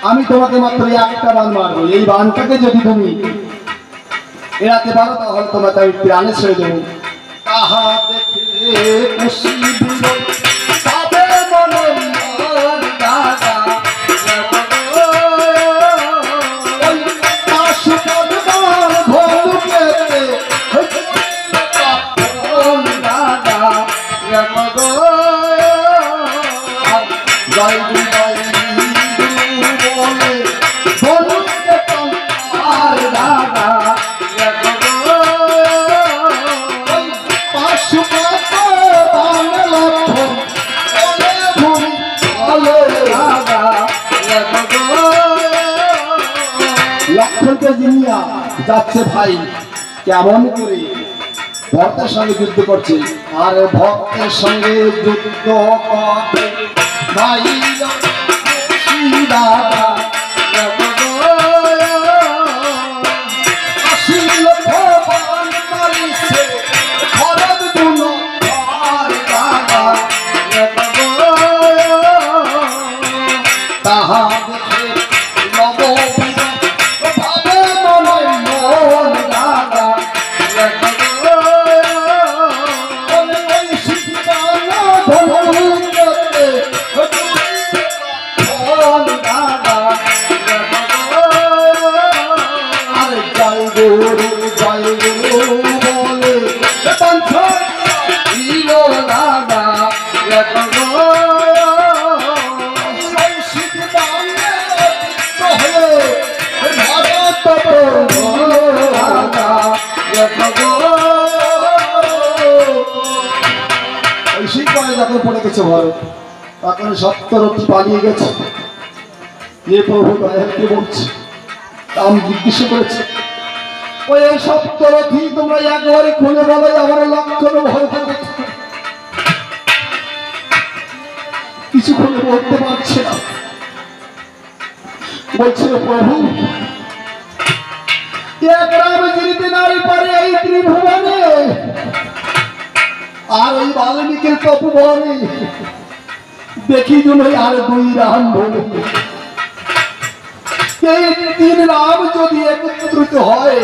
আমি তোমাকে মাত্র একটা বান মারবো। এই বানটাকে যদি তুমি এড়াতে পারো তাহলে তোমার তাই প্রাণে ছেড়ে দেবো। তাহা দেখে খুশি দিল তাবে মনে মন দাদা, ওই আশুপদ মান ভোলুকে দাদা জয় জয় বলে বলতে আর দাদা দেখো গো পাশু পাতা বাংলা লক্ষণ বলে ভূমি বলে দাদা দেখো গো লক্ষণকে জিনিয়া যাচ্ছে ভাই কেমন করে ভক্তের সঙ্গে যুদ্ধ করছে আর ভক্তের সঙ্গে যুদ্ধ করে ভাই দাদা দেখো গো আসিল ভগবান মারিছে ভরত দুনো আর দাদা দেখো গো তাহা দেখে নববীর ভাবে মনে মন দাদা দেখো গো বলে ওই শিকানা ধনুতে আর দাদা দেখো গো আরে জয় গুরু বলে পঞ্চায় হিরো দাদা দেখো গো ওই শিকানা কহে ভারত দাদা দেখো গো ওই শিকানে যখন পড়ে গেছে ভারত তখন সপ্তরথী পালিয়ে গেছে এ প্রভু দয়ালকে বলছে আমি জিজ্ঞেস করেছে ওই সপ্তরথী তোমরা একবারে খুলে বলো আমার লক্ষণ ভয় থাকে কিছু খুলে বলতে পারছে না বলছে প্রভু এক রামে জীবিত নারী পারে এই ত্রিভুবনে আর ওই বাল্মীকির তপবনে দেখি দুই আর দুই রাম বলে এই তিন রাম যদি একত্রিত হয়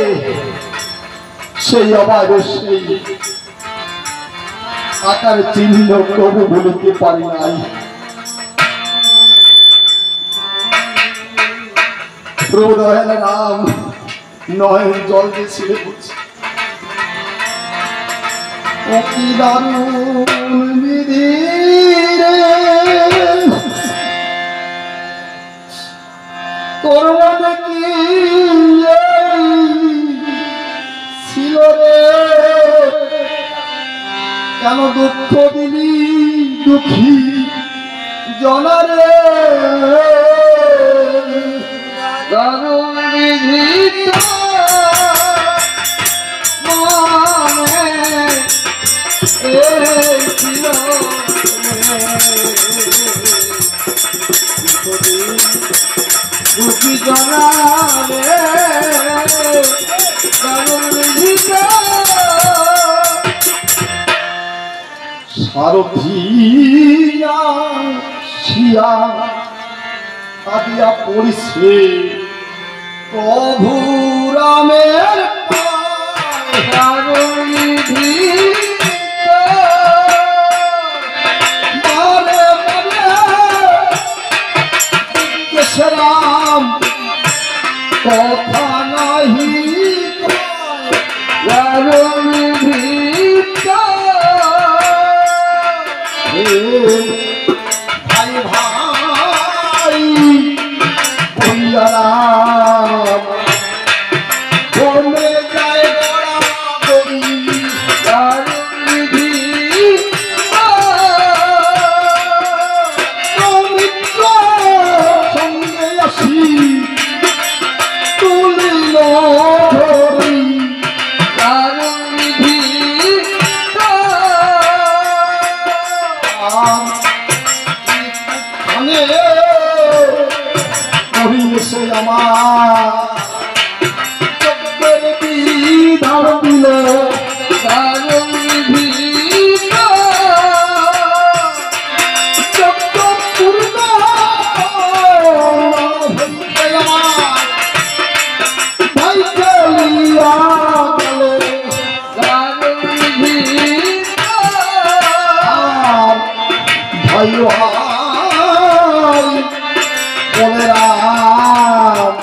সেই অবাধে সেই আকার চিহ্ন প্রভু বলিতে পারি নাই প্রভু দয়াল রাম নয়ন জল দিয়ে ছিঁড়ে পড়ছে ও কি দারুণ বিধি রে তোর মনে কি ছিল রে কেন দুঃখ দিলি দুঃখী জনারে দারুণ বিধিত মনে এই ছিল দুঃখী জনারে দারুণ বিধিত সারথিয়া শিয়া আদিয়া পড়িছে প্রভু রামের পায়ে। দারুণ বিধিত বারে বারে জিজ্ঞেস রাম কথা নাহি কয়। দারুণ বিধিত ভাই ভাই বলিয়া রাম বনে যায় বড়া করি দারুণ বিধিত মিত্র সঙ্গে আসি তুলিল ধরি দারুণ বিধিত মানে কহিয়েছে আমার চক্রের বিধান দিল দারুণ বিধিত চক্র পূর্ণ হইতে আমার ভাই চলিয়া গেল দারুণ বিধিত আর ভাই ভাই বলে রাম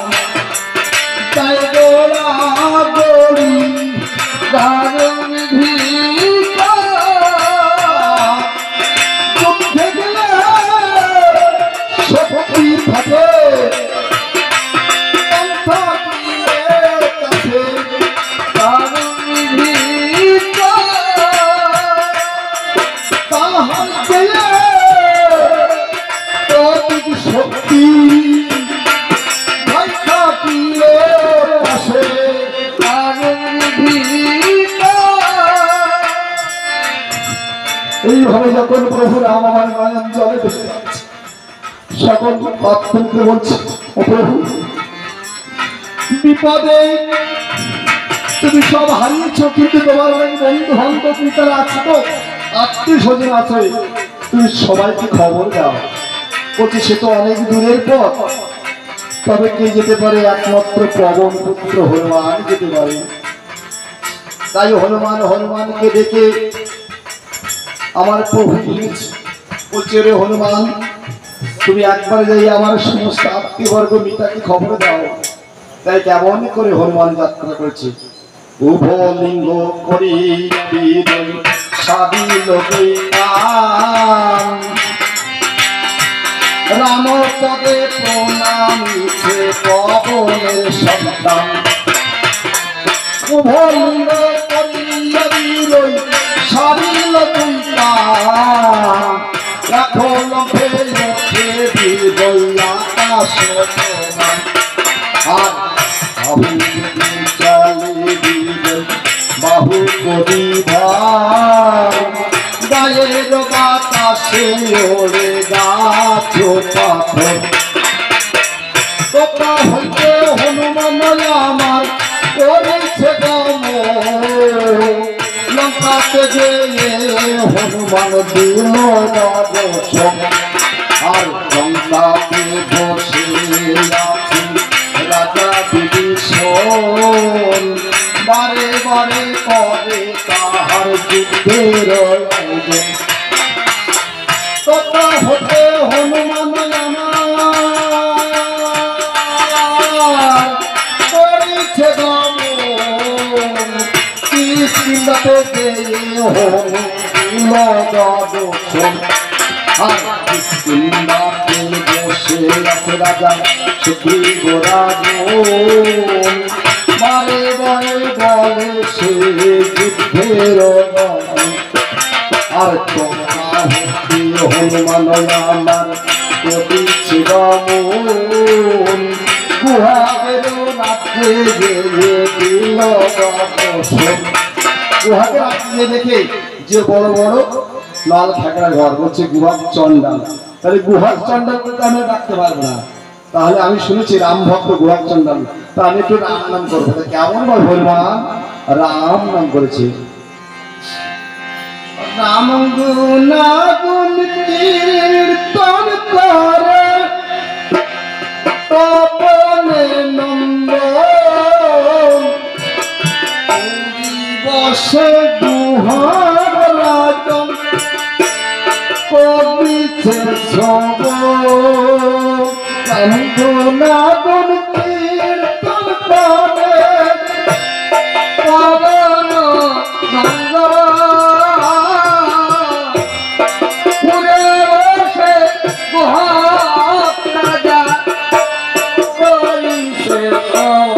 তাই গোড়া গড়ি দারুণ বিধিত যুদ্ধে গেলে অনেক শক্তি আসে এইভাবে যখন প্রভু রাম আমার নয়ন জলে ভেসে যাচ্ছে, সকল আত্মকে বলছে, ও প্রভু বিপদে তুমি সব হারিয়েছ, কিন্তু তোমার অনেক বন্ধু বান্ধব পিতারা আছে, তো আত্মীয় স্বজন আছে, তুমি সবাইকে খবর দাও। বলছে সে তো অনেক দূরের পথ, তবে কে যেতে পারে? একমাত্র পবন পুত্র হনুমান যেতে পারে। তাই হনুমানকে ডেকে আমার প্রভু বলছে, রে হনুমান, তুমি একবার যাই আমার সমস্ত আত্মীয়বর্গ মিতাকে খবর দাও। তাই কেমন করে হনুমান যাত্রা করেছে, উভলিঙ্গ করি সাবিল রাম পদে প্রণামিছে পবনের সন্তান। উভলিঙ্গ করিয়া বিরই সাবিল এখন ফেলে বিজয় আকাশ আর চলে বিজয় বাহু করি গায়ের বাতাসে ওরে গাছ পাথর। কোথা হইতে হনুমান আমার করেছে গম, লঙ্কাতে যেয়ে হনুমান দিল দর্শন। আর লঙ্কাতে বসে আছে রাজা বিভীষণ, বারে বারে করে তাহার যুদ্ধের আয়োজন। কোথা হতে হনুমান আমার করেছে গমন, কিষ্কিন্ধাতে যেয়ে হনুমান দর্শন। আর কিষ্কিন্ধাতে বসে আছে রাজা সুগ্রীব রাজন, বারে বারে বলে সে যুদ্ধের আর তোমরা হতে হনুমান আমার করিছে গমন, গুহাগের রাজ্যে গিয়ে দিল দর্শন। গুহাকে রাজ্যে দেখে যে বড় বড় লাল ঠেকরা ঘর, বলছে গুহার চন্ডাল। তাহলে গুহার চন্ডাল বলতে আমি ডাকতে পারবো না, তাহলে আমি শুনেছি রাম ভক্ত গুহার চন্ডাল, তা আমি একটু রাম নাম করবো। কেমন বল হনুমান রাম নাম করেছে। রাম গুণ কীর্তন করে তপনে নন্দ, বসে গুহার রাজন কবিছে সব। রাম গুণ কীর্তন করে পবন নন্দ, পুরে বসে গুহার রাজা করিছে সব।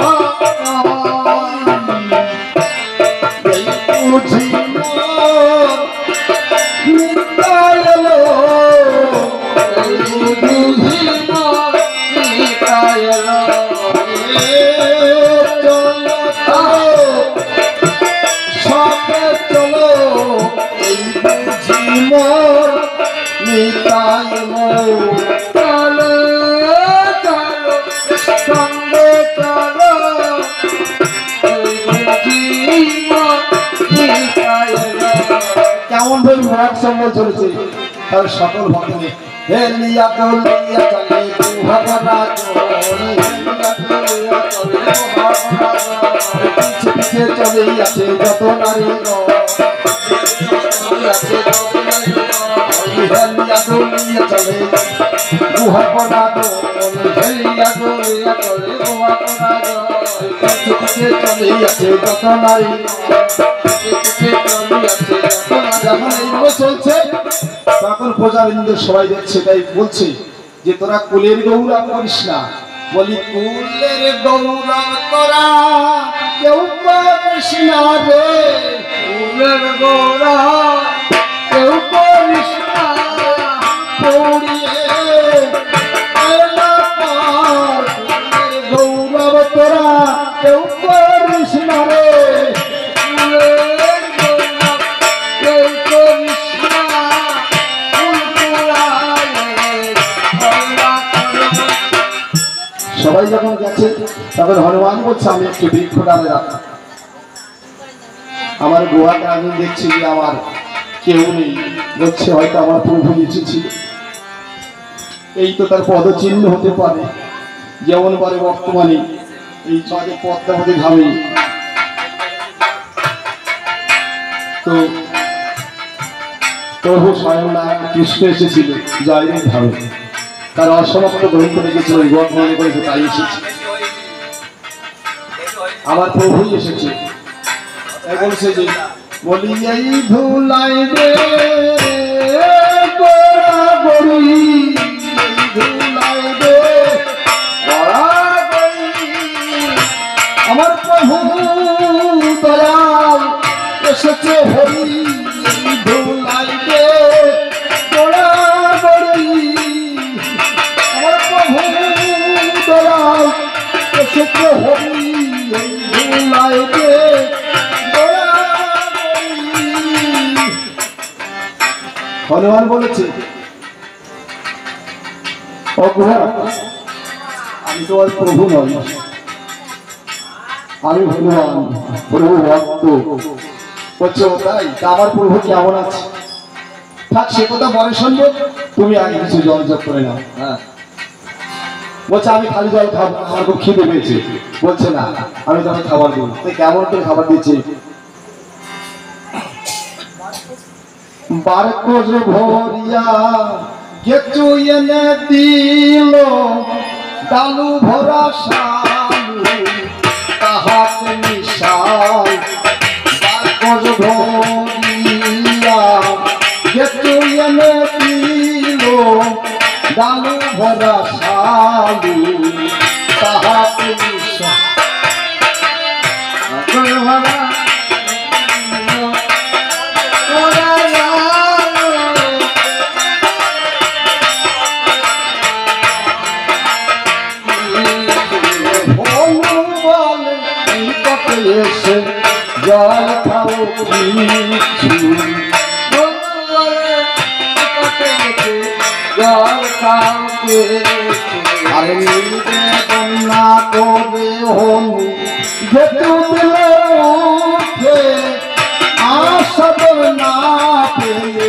কেমন ভাবে ঘোড়ার সঙ্গে চলেছে তার সকল ভক্তকে হেলিয়া দলিয়া চলে পিছে চলে আছে যত নারী, হেলিয়া দলিয়া চলে গুহা করা হেলিয়া দলিয়া চলে গুহা করা পিছে চলে আছে যত নারী। যখন এইভাবে চলছে তখন প্রজাবৃন্দের সবাই দেখছে, তাই বলছে যে তোরা কুলের গৌরব করিস না। বলি কুলের গৌরব তোরা কেউ করিস না রে, কুলের গৌরব কেউ করিস না, পড়িয়ে সবাই যখন গেছে তখন হনুমান বলছে আমি একটু বৃক্ষ ডালে রাখি। আমার গুহাকে আমি দেখছি যে আমার কেউ নেই, বলছে হয়তো আমার প্রভু এসেছিল, এই তো তার পদচিহ্ন হতে পারে। যেমন বলে বর্তমানে এই চাঁদে পদ্মাবতী ঘামে তো প্রভু স্বয়ং নারায়ণ কৃষ্ণ এসেছিল জয়দেব ধামে, তার অসমাপ্ত গ্রন্থ লিখেছিল মনে করেছে তাই এসেছে, আমার প্রভুই এসেছে। তাই বলছে যে বলি এই ধুলাই রে আমার প্রভু দয়াল এসেছে হরি ধুলাই রে আমার প্রভু দয়াল এসেছে হরি ধুলাই রে। হনুমান বলেছে আমি তোমার প্রভু নই, আমি হনুমান প্রভু ভক্ত। বলছে ও তাই? আমার প্রভু কেমন আছে? থাক সে কথা পরে শুনবো, তুমি আগে কিছু জল জপ করে নাও। হ্যাঁ বলছে আমি খালি জল খাবো, আমার খুব খিদে পেয়েছে। বলছে না আমি তোমাকে খাবার দেবো। কেমন করে খাবার দিচ্ছে? বারকোজ ভরিয়া গেচু এনে দিল ডালু ভরা শালু তাহাতে মিশাল। বারকোজ ভরিয়া গেচু এনে দিল ডালু ভরা শালু তাহাতে মিশাল। এসে জল খাও কিছু জল খাও আরে নিবেদন না করে হনু যেটু দিলে উঠে আশাদর না পেলে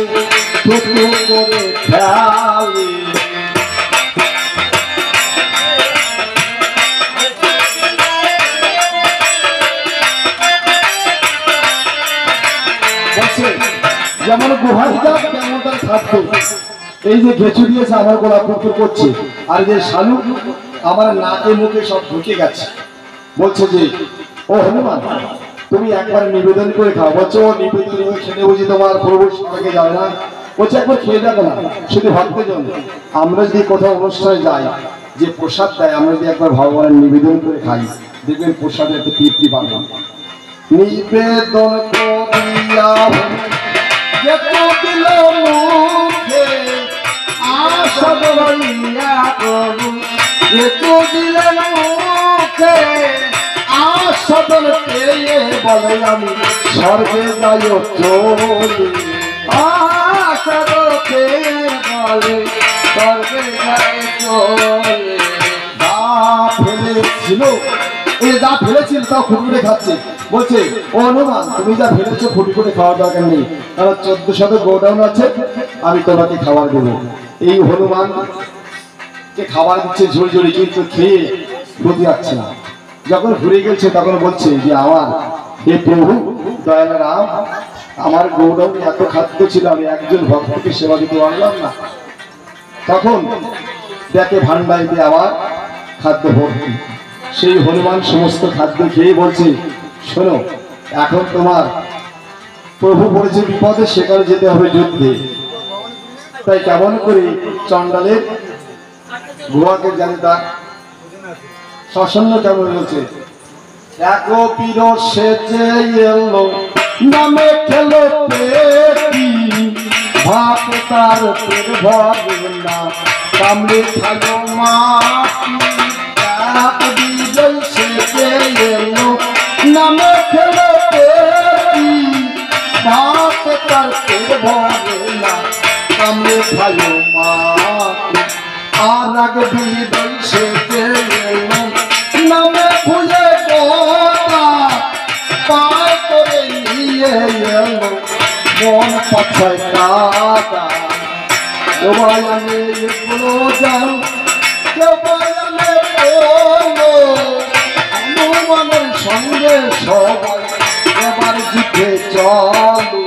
টুকু করে খেয়ালি। যেমন গুহার গাছ তেমন তার খাদ্য। এই যে ঘেঁচু দিয়েছে আমার গলা পুকুর করছে, আর যে শালু আমার নাকে মুখে সব ঢুকে গেছে। বলছে যে ও হনুমান তুমি একবার নিবেদন করে খাও। বলছে ও নিবেদন হয়ে খেলে বুঝি তোমার প্রভু সবাইকে যাবে না? বলছে একবার খেয়ে দেখো না, শুধু ভক্তের জন্য। আমরা যদি কোথাও অনুষ্ঠানে যাই যে প্রসাদ দেয়, আমরা যদি একবার ভগবানের নিবেদন করে খাই দেখবেন প্রসাদের একটা তৃপ্তি পাবেন। নিবেদন করিয়া যেটু দিল মুখে আশাদর ইয়া প্রভু যেটু দিল মুখে আশাদর পেয়ে বলে আমি স্বর্গে যাই চলি। আশাদর পেয়ে বলে স্বর্গে যাই চলি। যা ফেলেছিল এই যা ফেলেছিল তাও খুঁটুটে খাচ্ছে। বলছে ও হনুমান তুমি যা ফেলেছো ফুটি ফুটে খাওয়ার দরকার নেই, কারণ 1400 গোডাউন আছে, আমি তোমাকে খাবার দেবো। এই হনুমান কে খাবার দিচ্ছে ঝুড়ি ঝুড়ি, কিন্তু খেয়ে ক্ষতি যাচ্ছে না। যখন ঘুরে গেছে তখন বলছে যে আমার হে প্রভু দয়াল রাম, আমার গোডাউনে এত খাদ্য ছিল, আমি একজন ভক্তকে সেবা দিতে পারলাম না। তখন দেখে ভান্ডারিতে আবার খাদ্য ভর্তি। সেই হনুমান সমস্ত খাদ্য খেয়ে বলছে শোনো এখন তোমার প্রভু পড়েছে বিপদে, সেখানে যেতে হবে যুদ্ধে। তাই কেমন করে চন্ডালের গুহাকে জানে তার সসন্ন কেমন হয়েছে। এক পীর সেজে এলো নামে খেলো পেটি, ভাত তার পেট ভরে না কামড়ে খালো মাটি। এক বিজয় সেজে এলো নামে খেলো পেটি, ভাত তার পেট ভরে না কামড়ে খালো মাটি। আর এক বিজয় সেজে এলো মন পাছায় কাটা কেউ বায়ানে এগুলো যাও কেউ বায়ানে বলো হনুমানের সঙ্গে সবাই এবার যুদ্ধে চলো।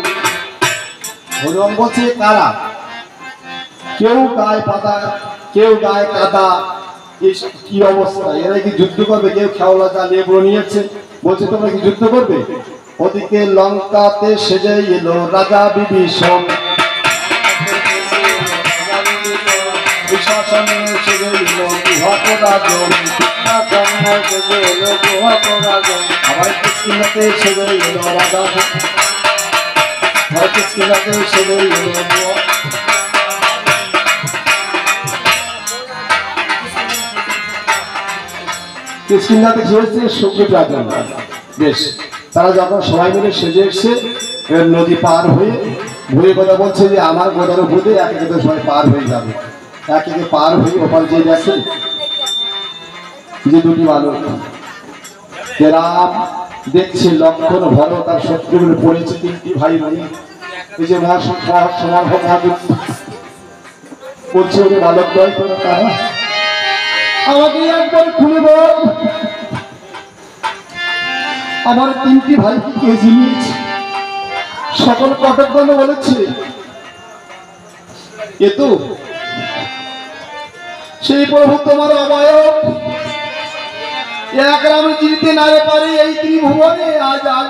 হনুমান বলছে কারা? কেউ গায়ে পাতা কেউ গায়ে কাদা, কি অবস্থা, এরা কি যুদ্ধ করবে? কেউ খেওলা জাল এগুলো নিয়েছে, বলছে তোমরা কি যুদ্ধ করবে? ওদিকে লঙ্কাতে সেজে এলো রাজা বিভীষণ, শাসনে সেজে এলো গুহরাজন, আবার কিষ্কিন্ধাতে সেজে এলো রাজা, কিষ্কিন্ধাতে সেজে এলো কিষ্কিন্ধাতে খেয়েছে সুগ্রীব রাজন। বেশ, তারা যখন সবাই মিলে সেজে এসছে নদী পার হয়ে ভুয়ে কথা বলছে যে আমার গোদার উপর দিয়ে এক একে সবাই পার হয়ে যাবে। এক একে পার হয়ে ওপার যে গেছে যে দুটি বালক রাম দেখছে লক্ষণ ভর তার শত্রুগুলো পড়েছে তিনটি ভাই ভাই, এই যে বলছে ওদের বালক দয় করে তারা আমাকে একবার খুলে বল আমার তিনটি ভাইকে কে জিনিয়েছে? সকল কটকগণ বলেছে এ তো সেই প্রভু তোমার অবয়ব, এক রামে জিনিতে না পারে এই ত্রিভুবনে। আজ আজ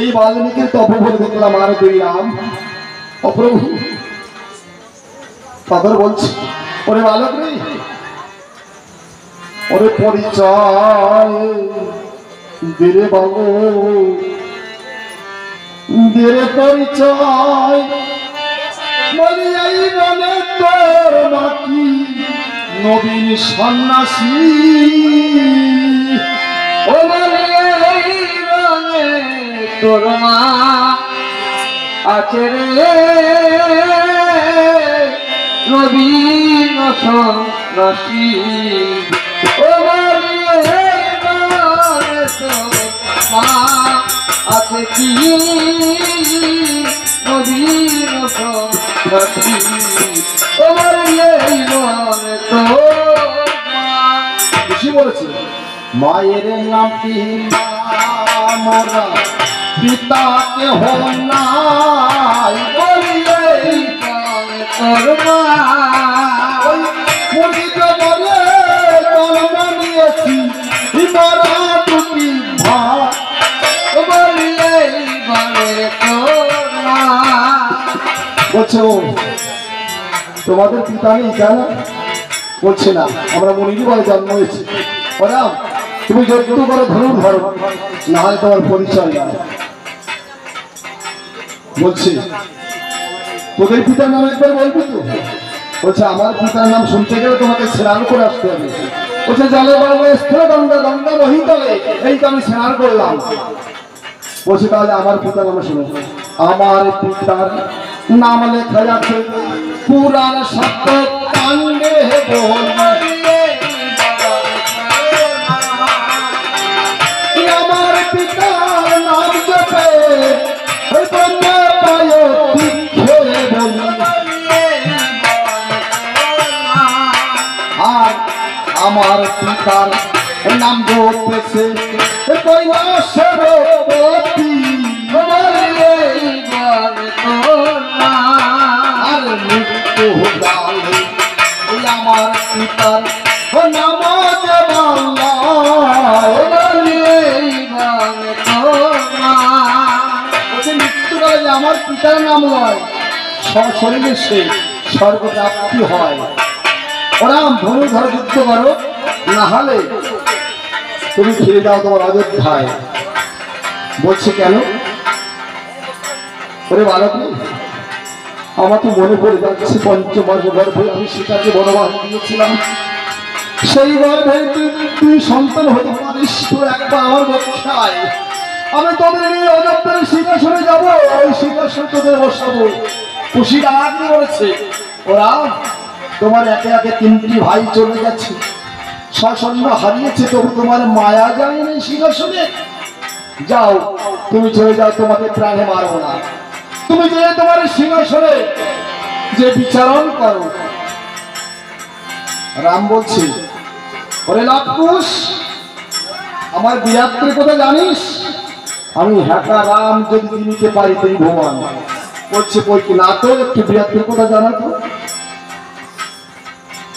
এই বাল্মীকির তপোবনে দেখলাম আর দুই রাম। অপ্রভু তাদের বলছে ওরে বালক রে, ওরে পরিচয় দেরে বাবু, দেরে পরিচয় বলি এই বনে তোর মাটি নবীন সন্ন্যাসী। ও বলি এই বনে তোর মা আছে রে নবীন সন্ন্যাসী। ও বলি এই বনে তোর মা আছে কি নবীন সন্ন্যাসী। ও বলি এই বনে তোর মা বেশি বলেছে মায়ের নামটি মারা পিতাকে হনাই বলি এই বনে তোর মা পুরীতে বলে জন্ম নিয়েছি মারা দুটি ভাই। বলি এই বনে তোর মা। বলছে ও তোমাদের পিতা নেই কেন? বলছে না, আমরা মনির বাড়ি জন্ম হয়েছি। ওরা তুমি যজ্ঞ করো ধরুন ধরো, না হয় তোমার পরিচয় না। বলছি তোদের পিতার নাম একবার বলবি তো? বলছে আমার পিতার নাম শুনতে গেলে তোমাকে স্নান করে আসতে হবে। বলছে জলে বলবে স্থল গঙ্গা গঙ্গা মহিতলে, এই তো আমি স্নান করলাম। বলছে তাহলে আমার পিতার নাম শুনো। আমার পিতার নাম লেখা আছে পুরাণ সত্য কাণ্ডে আমার পিতার নাম জপে আর আমার পিতার নাম জপেছে কৈলাসরবতী। আর মৃত্যু গালে আমার পিতার নাম মৃত্যুকালে আমার পিতার নাম লয় শরীরে সে স্বর্গপ্রাপ্তি হয়। ওরা ধনু ধর যুদ্ধ করো, না হলে তুমি ফিরে যাও তোমার অযোধ্যায়। বলছে কেন? ওরে বালক আমার তো মনে পড়ে যাচ্ছে পঞ্চবর্ষ গর্ভে আমি সীতাকে বনবাস দিয়েছিলাম। সেই গর্ভে তুই সন্তান হতে পারিস তো একবার আমার বক্ষায়। আমি তোদের নিয়ে অযোধ্যার সিংহাসনে যাবো, ওই সিংহাসনে তোদের বসাবো। খুশির আগে বলেছে ওরা তোমার একে একে তিনটি ভাই চলে গেছে, সসন্ন হারিয়েছে, তবু তোমার মায়া যায়নি সিংহাসনে। যাও তুমি চলে যাও, তোমাকে প্রাণে মারবো না। তুমি যে তোমার সিংহাসনে যে বিচারণ করো। রাম বলছে, ওরে লাটকুশ, আমার বিরাটের কথা জানিস? আমি হ্যাকা রাম যদি চিনিতে পারি তুমি ভগবান। বলছে বই কি না তো, একটু বিরাটের কথা জানা তো।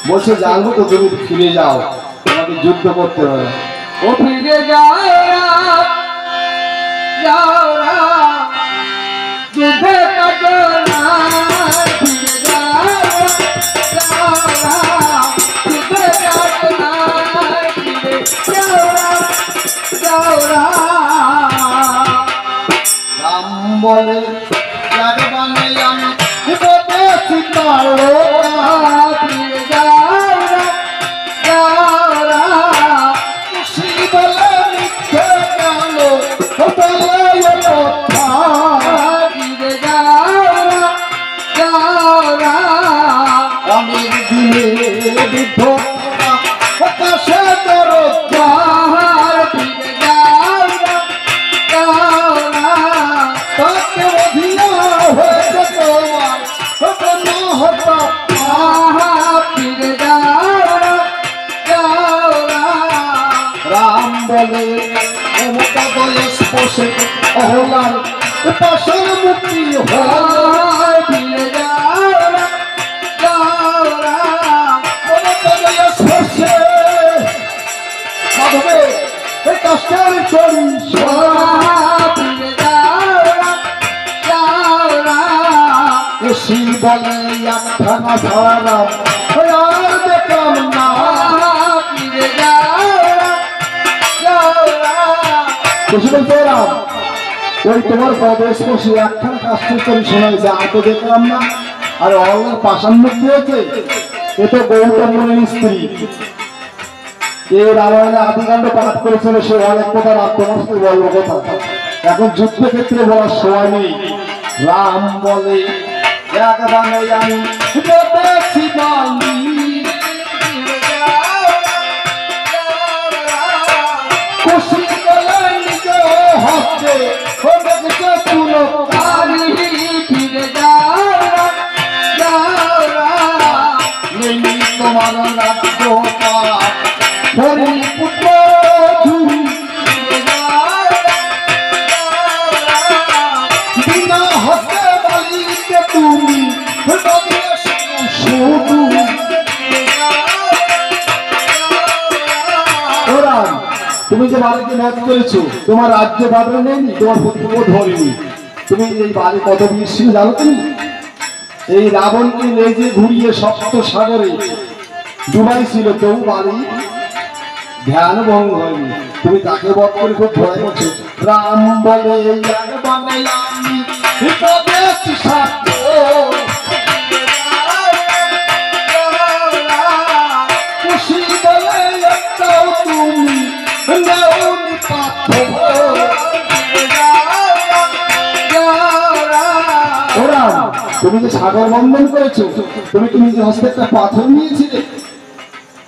বলছে জানবো তো, তুমি ফিরে যাও, তোমাকে যুদ্ধ করতে হবে। ও ফিরে যাও যুদ্ধে কাটো না, ফিরে যাও যুদ্ধে কাটো না, ফিরে যাও রাম বলে জাগবানে আমি বলেছি তারো, ফিরে যাও খুশি বলে মিথ্যে গেল বলে কথা। ফিরে যাও আমি দিনে বিদ্ধ আকাশে তোর ফিরে যাও তাকে অধিয়া হয়েছে তোমার কোনো হঠাৎ। ফিরে যাও রাম বলে অমুকা বয়স বসে অহলার উপাসন মুক্তি হয়। ফিরে যাও অমুকা বয়স বসে মাধবে এই কষ্টের চড়ি ফিরে যাও খুশি বলে একখানা ধরালাম আর দেখলাম না। ফিরে যাও খুশি বলতে রাম, ওই তোমার প্রবেশ বসে একখানা কাষ্টের চড়ি শোনাইছে, আর তো দেখলাম না। আর অল্লার পাষাণ মুক্তি হয়েছে, এ তো গৌতম মুনির স্ত্রী। এ রামায়ণে আদিকাণ্ড পাঠ করেছিল, সে অনেক কথা রাত তোমার সাথে বলবো কথা, এখন যুদ্ধক্ষেত্রে বলার সময় নেই। রাম বলে একবারে আমি বলেছি বালি, খুশি বলে নিজে হচ্ছে ও দেখছে পুরো ফিরে যাও নেই তোমার রাজ্য হরিপুত্র ধুরি বিনা হস্তে বালিকে তুমি শুধু। তুমি যে বালিকে ন্যাস করেছো, তোমার রাজ্য বাদলে নেই, তোমার পুত্র ধরেনি। তুমি এই বালি কত বীর ছিল জানো তুমি? এই রাবণকে লেজে ঘুরিয়ে সপ্ত সাগরে ডুবাই ছিল, কেউ বালি ধ্যান ভঙ্গ হয়নি। তুমি তাকে বধ করে খুব ভয় করছো। রাম বলে একবারে আমি বলেছি সত্য, খুশি বলে একটাও তুমি নেওনি পাথর। তুমি যে সাগর বন্ধন করেছো, তুমি কি নিজের হস্তে একটা পাথর নিয়েছিলে?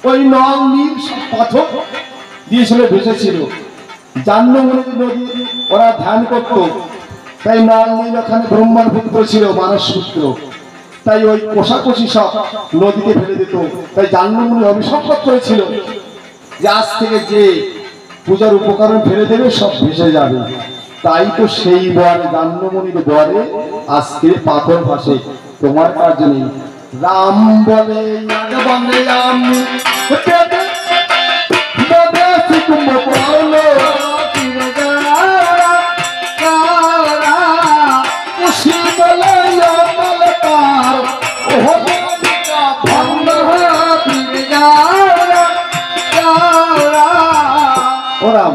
ওই নল নীল পাথর দিয়েছিল, ভেসেছিল জাহ্নবী নদী, ওরা ধ্যান করত। তাই নল নীল ওখানে ব্রহ্মার পুত্র ছিল, মানস পুত্র, তাই ওই কোষাকষি সব নদীতে ফেলে দিত। তাই জাহ্নবী অভিশাপ করেছিল যে আজ থেকে যে পূজার উপকরণ ফেলে দেবে সব ভেসে যাবে। তাই তো সেই বরে জাহ্নবীর বরে আজকে পাথর ভাসে, তোমার কাজ নেই। রাম বলে বলে আমি কুম্ভ ফিরে যাও খুশি বলে তার ভঙ্গ। ফিরে যাও ও রাম,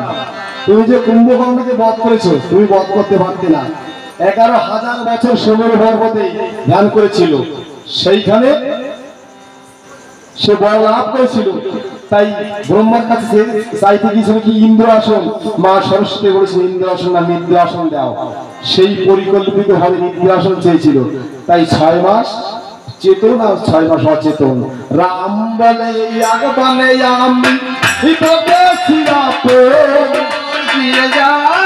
তুমি যে কুম্ভকর্ণকে বধ করেছো, তুমি বধ করতে পারতে না। 11,000 বছর সোমের পর্বতে ধ্যান করেছিল, সেইখানে সে বড় লাভ করেছিল। তাই ব্রহ্মার কাছে চাইতে গিয়েছিল কি ইন্দ্র আসন, মা সরস্বতী বলেছিল ইন্দ্র আসন না নিদ্র আসন দাও। সেই পরিকল্পিত ভাবে নিদ্র আসন চেয়েছিল। তাই 6 মাস চেতন আর 6 মাস অচেতন। রাম বলে বলে আমি ফিরে যাও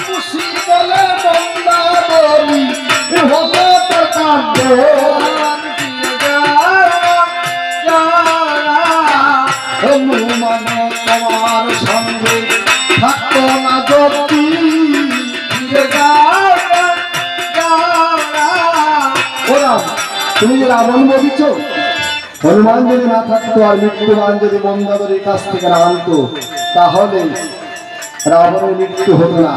খুশি হনুমান তোমার সঙ্গে থাকতো না যদি ওরা তুমি যে রাবণ বলিছ হনুমান যদি না থাকতো আর মৃত্যুবান যদি মন্দাদরির কাছ থেকে না আনতো তাহলে রাবণের মৃত্যু হতো না।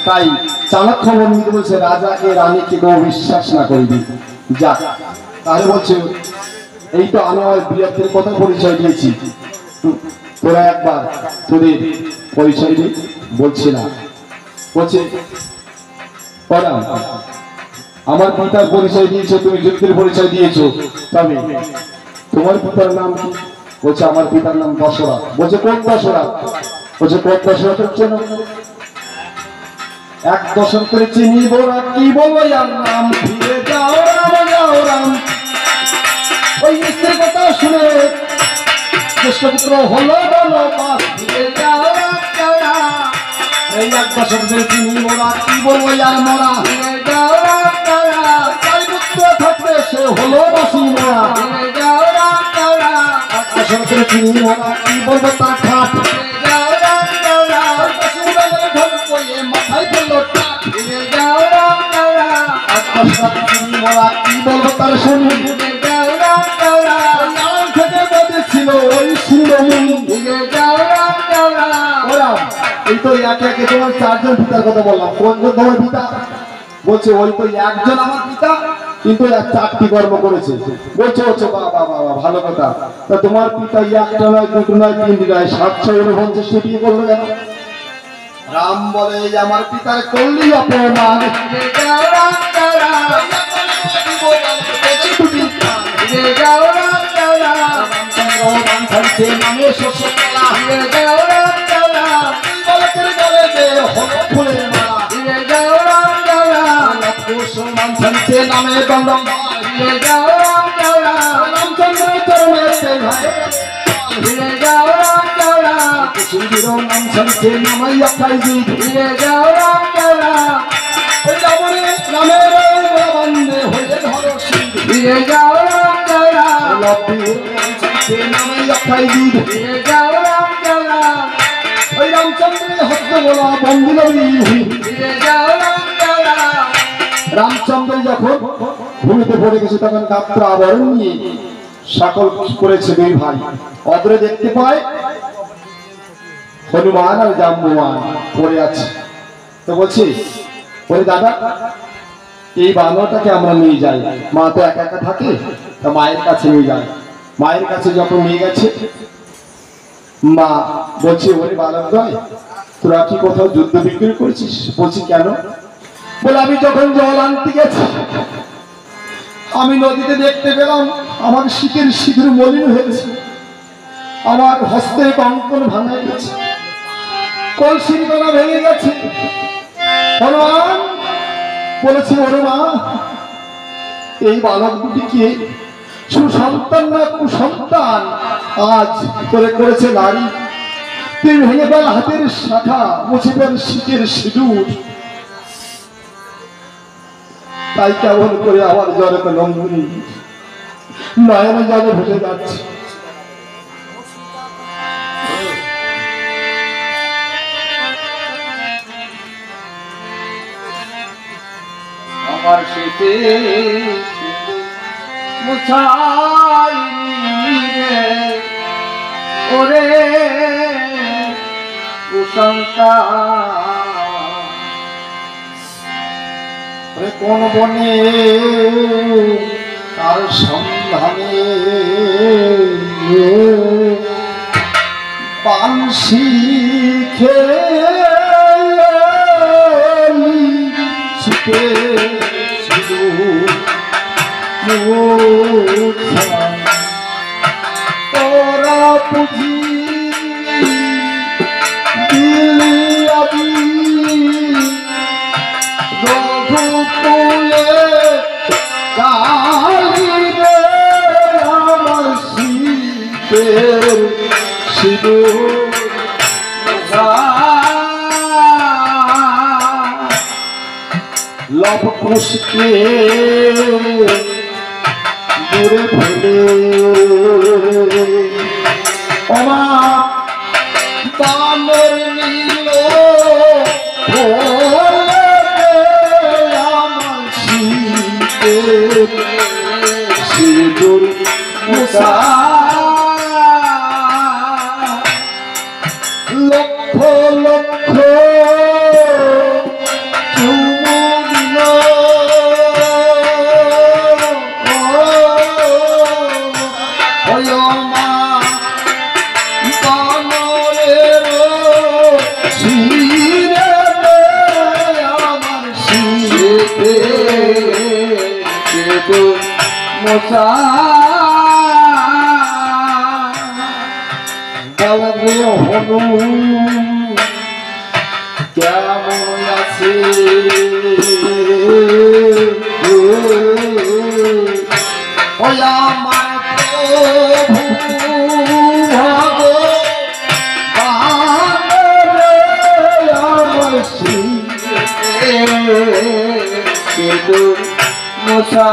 তাই চাণক্য পণ্ডিত বলছে রাজাকে রানীকে কেউ বিশ্বাস না করবি। যা তাহলে বলছে এই তো আমি আমার বীরত্বের কথা পরিচয় দিয়েছি, তোরা একবার তোদের পরিচয় দিই। বলছে না, বলছে ওরা আমার পিতার পরিচয় দিয়েছো, তুমি যুদ্ধের পরিচয় দিয়েছো, তবে তোমার পিতার নাম কি? বলছে আমার পিতার নাম দশরথ। বলছে কোন দশরথ? বলছে কোন দশরথের জন্য এক দশরথ করে চিনিব না কি বলবো নাম ফিরে যাও রাম যাও রাম। ওই স্ত্রীর কথা শুনে জ্যেষ্ঠপুত্র হলো বনবাস ফিরে যাও রাম যাও রাম। এই এক দশরথ করে চিনিব না কি বলবো আর মরা ফিরে যাও রাম যাও রাম। তাই পুত্র থাকলে সে হলো বাসি মরা ফিরে যাও রাম যাও রাম। এক দশরথ করে চিনিব না কি বলবো তার ঠাট মাথায় ফেললো কি বলবো তার শুনি থেকে বেঁধেছিল ওই ওরা এই তো একে একে তোমার চারজন পিতার কথা বললাম। কোনজন তোমার পিতা? বলছে ওই তো একজন আমার পিতা, কিন্তু চারটি কর্ম করেছে। বলছে হচ্ছে বাবা বাবা ভালো কথা। তা তোমার পিতা একটা নয় দুটো নয় তিনটি নয় 749টি বিয়ে করলো কেন? রাম বলে আমার পিতার করলি অপমান নামে শস্য নামে রামচন্দ্রের চরণে নাম শুনছে নামাইয়া খাইবি নামের বন্ধে হয়ে ধরো নামাইয়া খাইবি ওই রামচন্দ্রের হস্ত বলা বন্ধু রামচন্দ্র যখন ভূমিতে পড়ে গেছে তখন গাত্র আবরণ নিয়ে সকল করেছে দুই ভাই। অদূরে দেখতে পায় হনুমান আর জাম্বুয়ান পড়ে আছে। তো বলছি ওরে দাদা এই বানরটাকে আমরা নিয়ে যাই, মা তো একা একা থাকে, তা মায়ের কাছে নিয়ে যাই। মায়ের কাছে যখন নিয়ে গেছে মা বলছে ওরে বালক দয় তোরা কি কোথাও যুদ্ধ বিক্রি করেছিস? বলছি কেন? বলে আমি যখন জল আনতে গেছি আমি নদীতে দেখতে পেলাম আমার শীতের সিঁদুর মলিন হয়েছে, আমার হস্তে কঙ্কন ভাঙা গেছে, কলসির গলা ভেঙে গেছে। হনুমান বলেছে ওরে মা এই বালক দুটি কি সুসন্তান না কুসন্তান? আজ তোরে করেছে নারী, তুই ভেঙে ফেল হাতের শাখা, মুছে ফেল শীতের সিঁদুর। তাই কেমন করে আমার জলে লঙ্ঘনী নয়নে জলে ভেসে যাচ্ছে। আমার শীতে মুছাই ওরে কুসংস্কার কোন বনে তার সন্ধানে বাঁশি খেয়ে তোরা বুঝি দিলি আবি রঘুকুলে কালি রে আমার শীতের সিঁদুর লব কুশকে দূরে ফেলে ওমা বানর নীল আমার শীতে সিঁদুর মুছা লক্ষ লক্ষ চুমু দিল মা বানরের শিরে আমার শিরে মোসা বলবে হনু কেমন আছে ওই আমার প্রভু আমার মোসা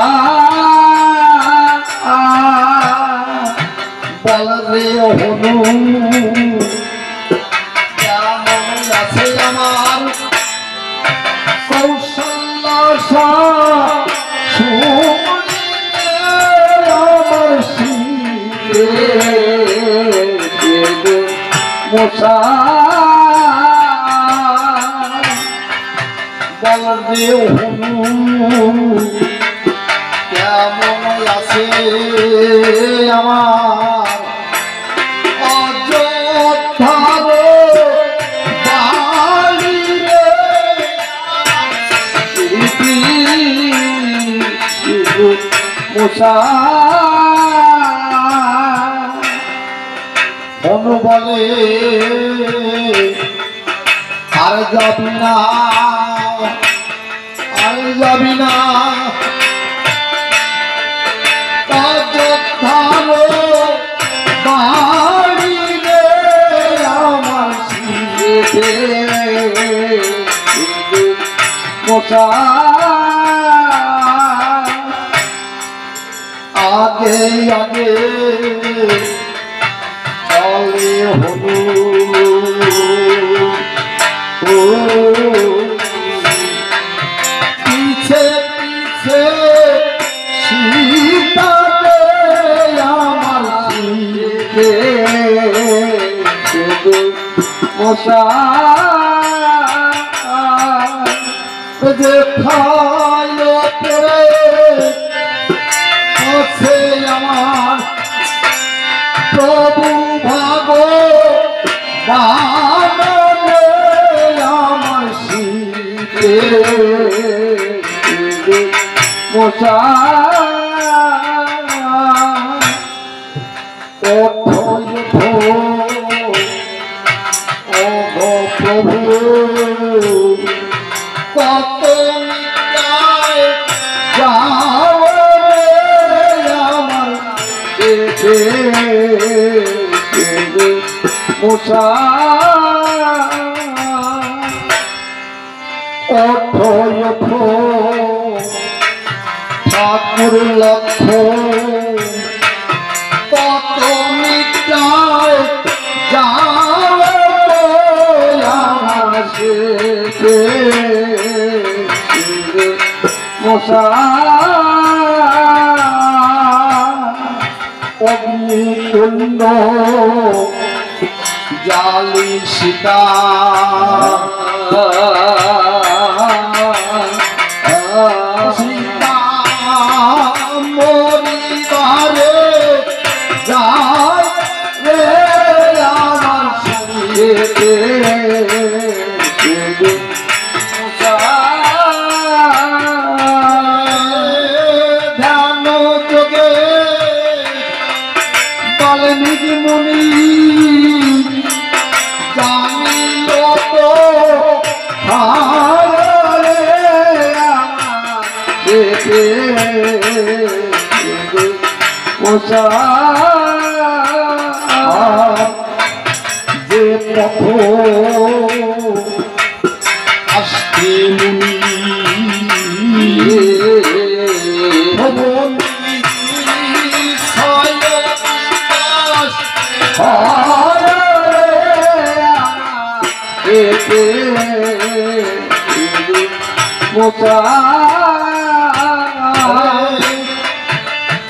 বলবে হনু কেমন আছে আমার কৌশল্য আমার মোসা বলবে হনু কেমন আছে আমার অযোধ্যার বাড়ি রে মোসা অনু বলে আর যাবি না আর যাবি না অযোধ্যার বাড়ি রে আমার শিরে মোসা আগে আগে চলে হনু পিছে পিছে সীতাকে আমার শিরে মোসা যে খায় পরে আছে আমার প্রভু ভাগ আমার শীতে মোসা প্রভু কত যাও আমার মোসা ওঠো ওঠো ঠাকুর লক্ষ কত মিটায় যাও আমার মোসা অগ্নিকুণ্ড জালি সীতা সীতা মরিবারে যায় রে আমার সঙ্গে ধ্যান যোগে বাল্মীকি মুনি জানিল তো হারে মোসা যে পথ আসতে মুনি ভবন পেতে মোচা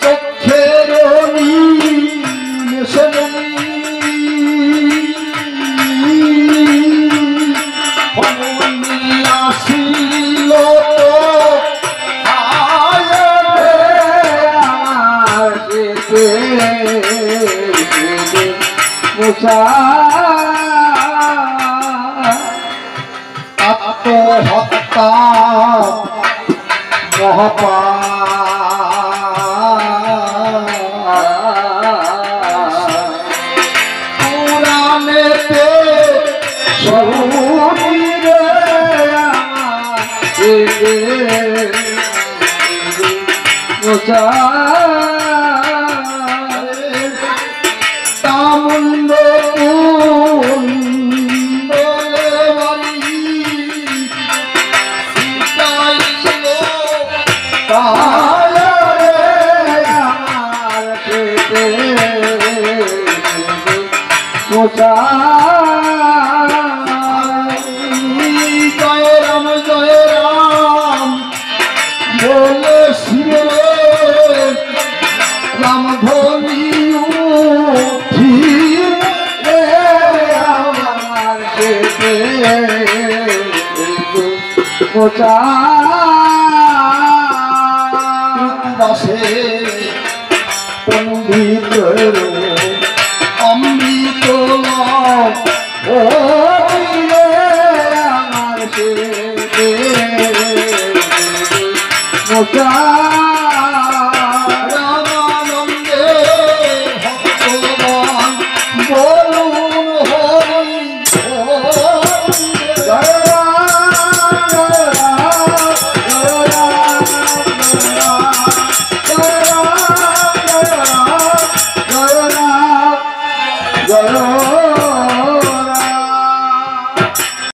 চক্ষের আসিল আমার পেতে মোচা আত্মহত্যা মহাপা পুরাণেতে শরীরে মোচা তামুন্দ মোচা জয় রাম বলে শিরে রাম ধনি উঠিলে আমার পেতে মোচা বাসে পণ্ডিত অমৃত আমার পেতে মোচা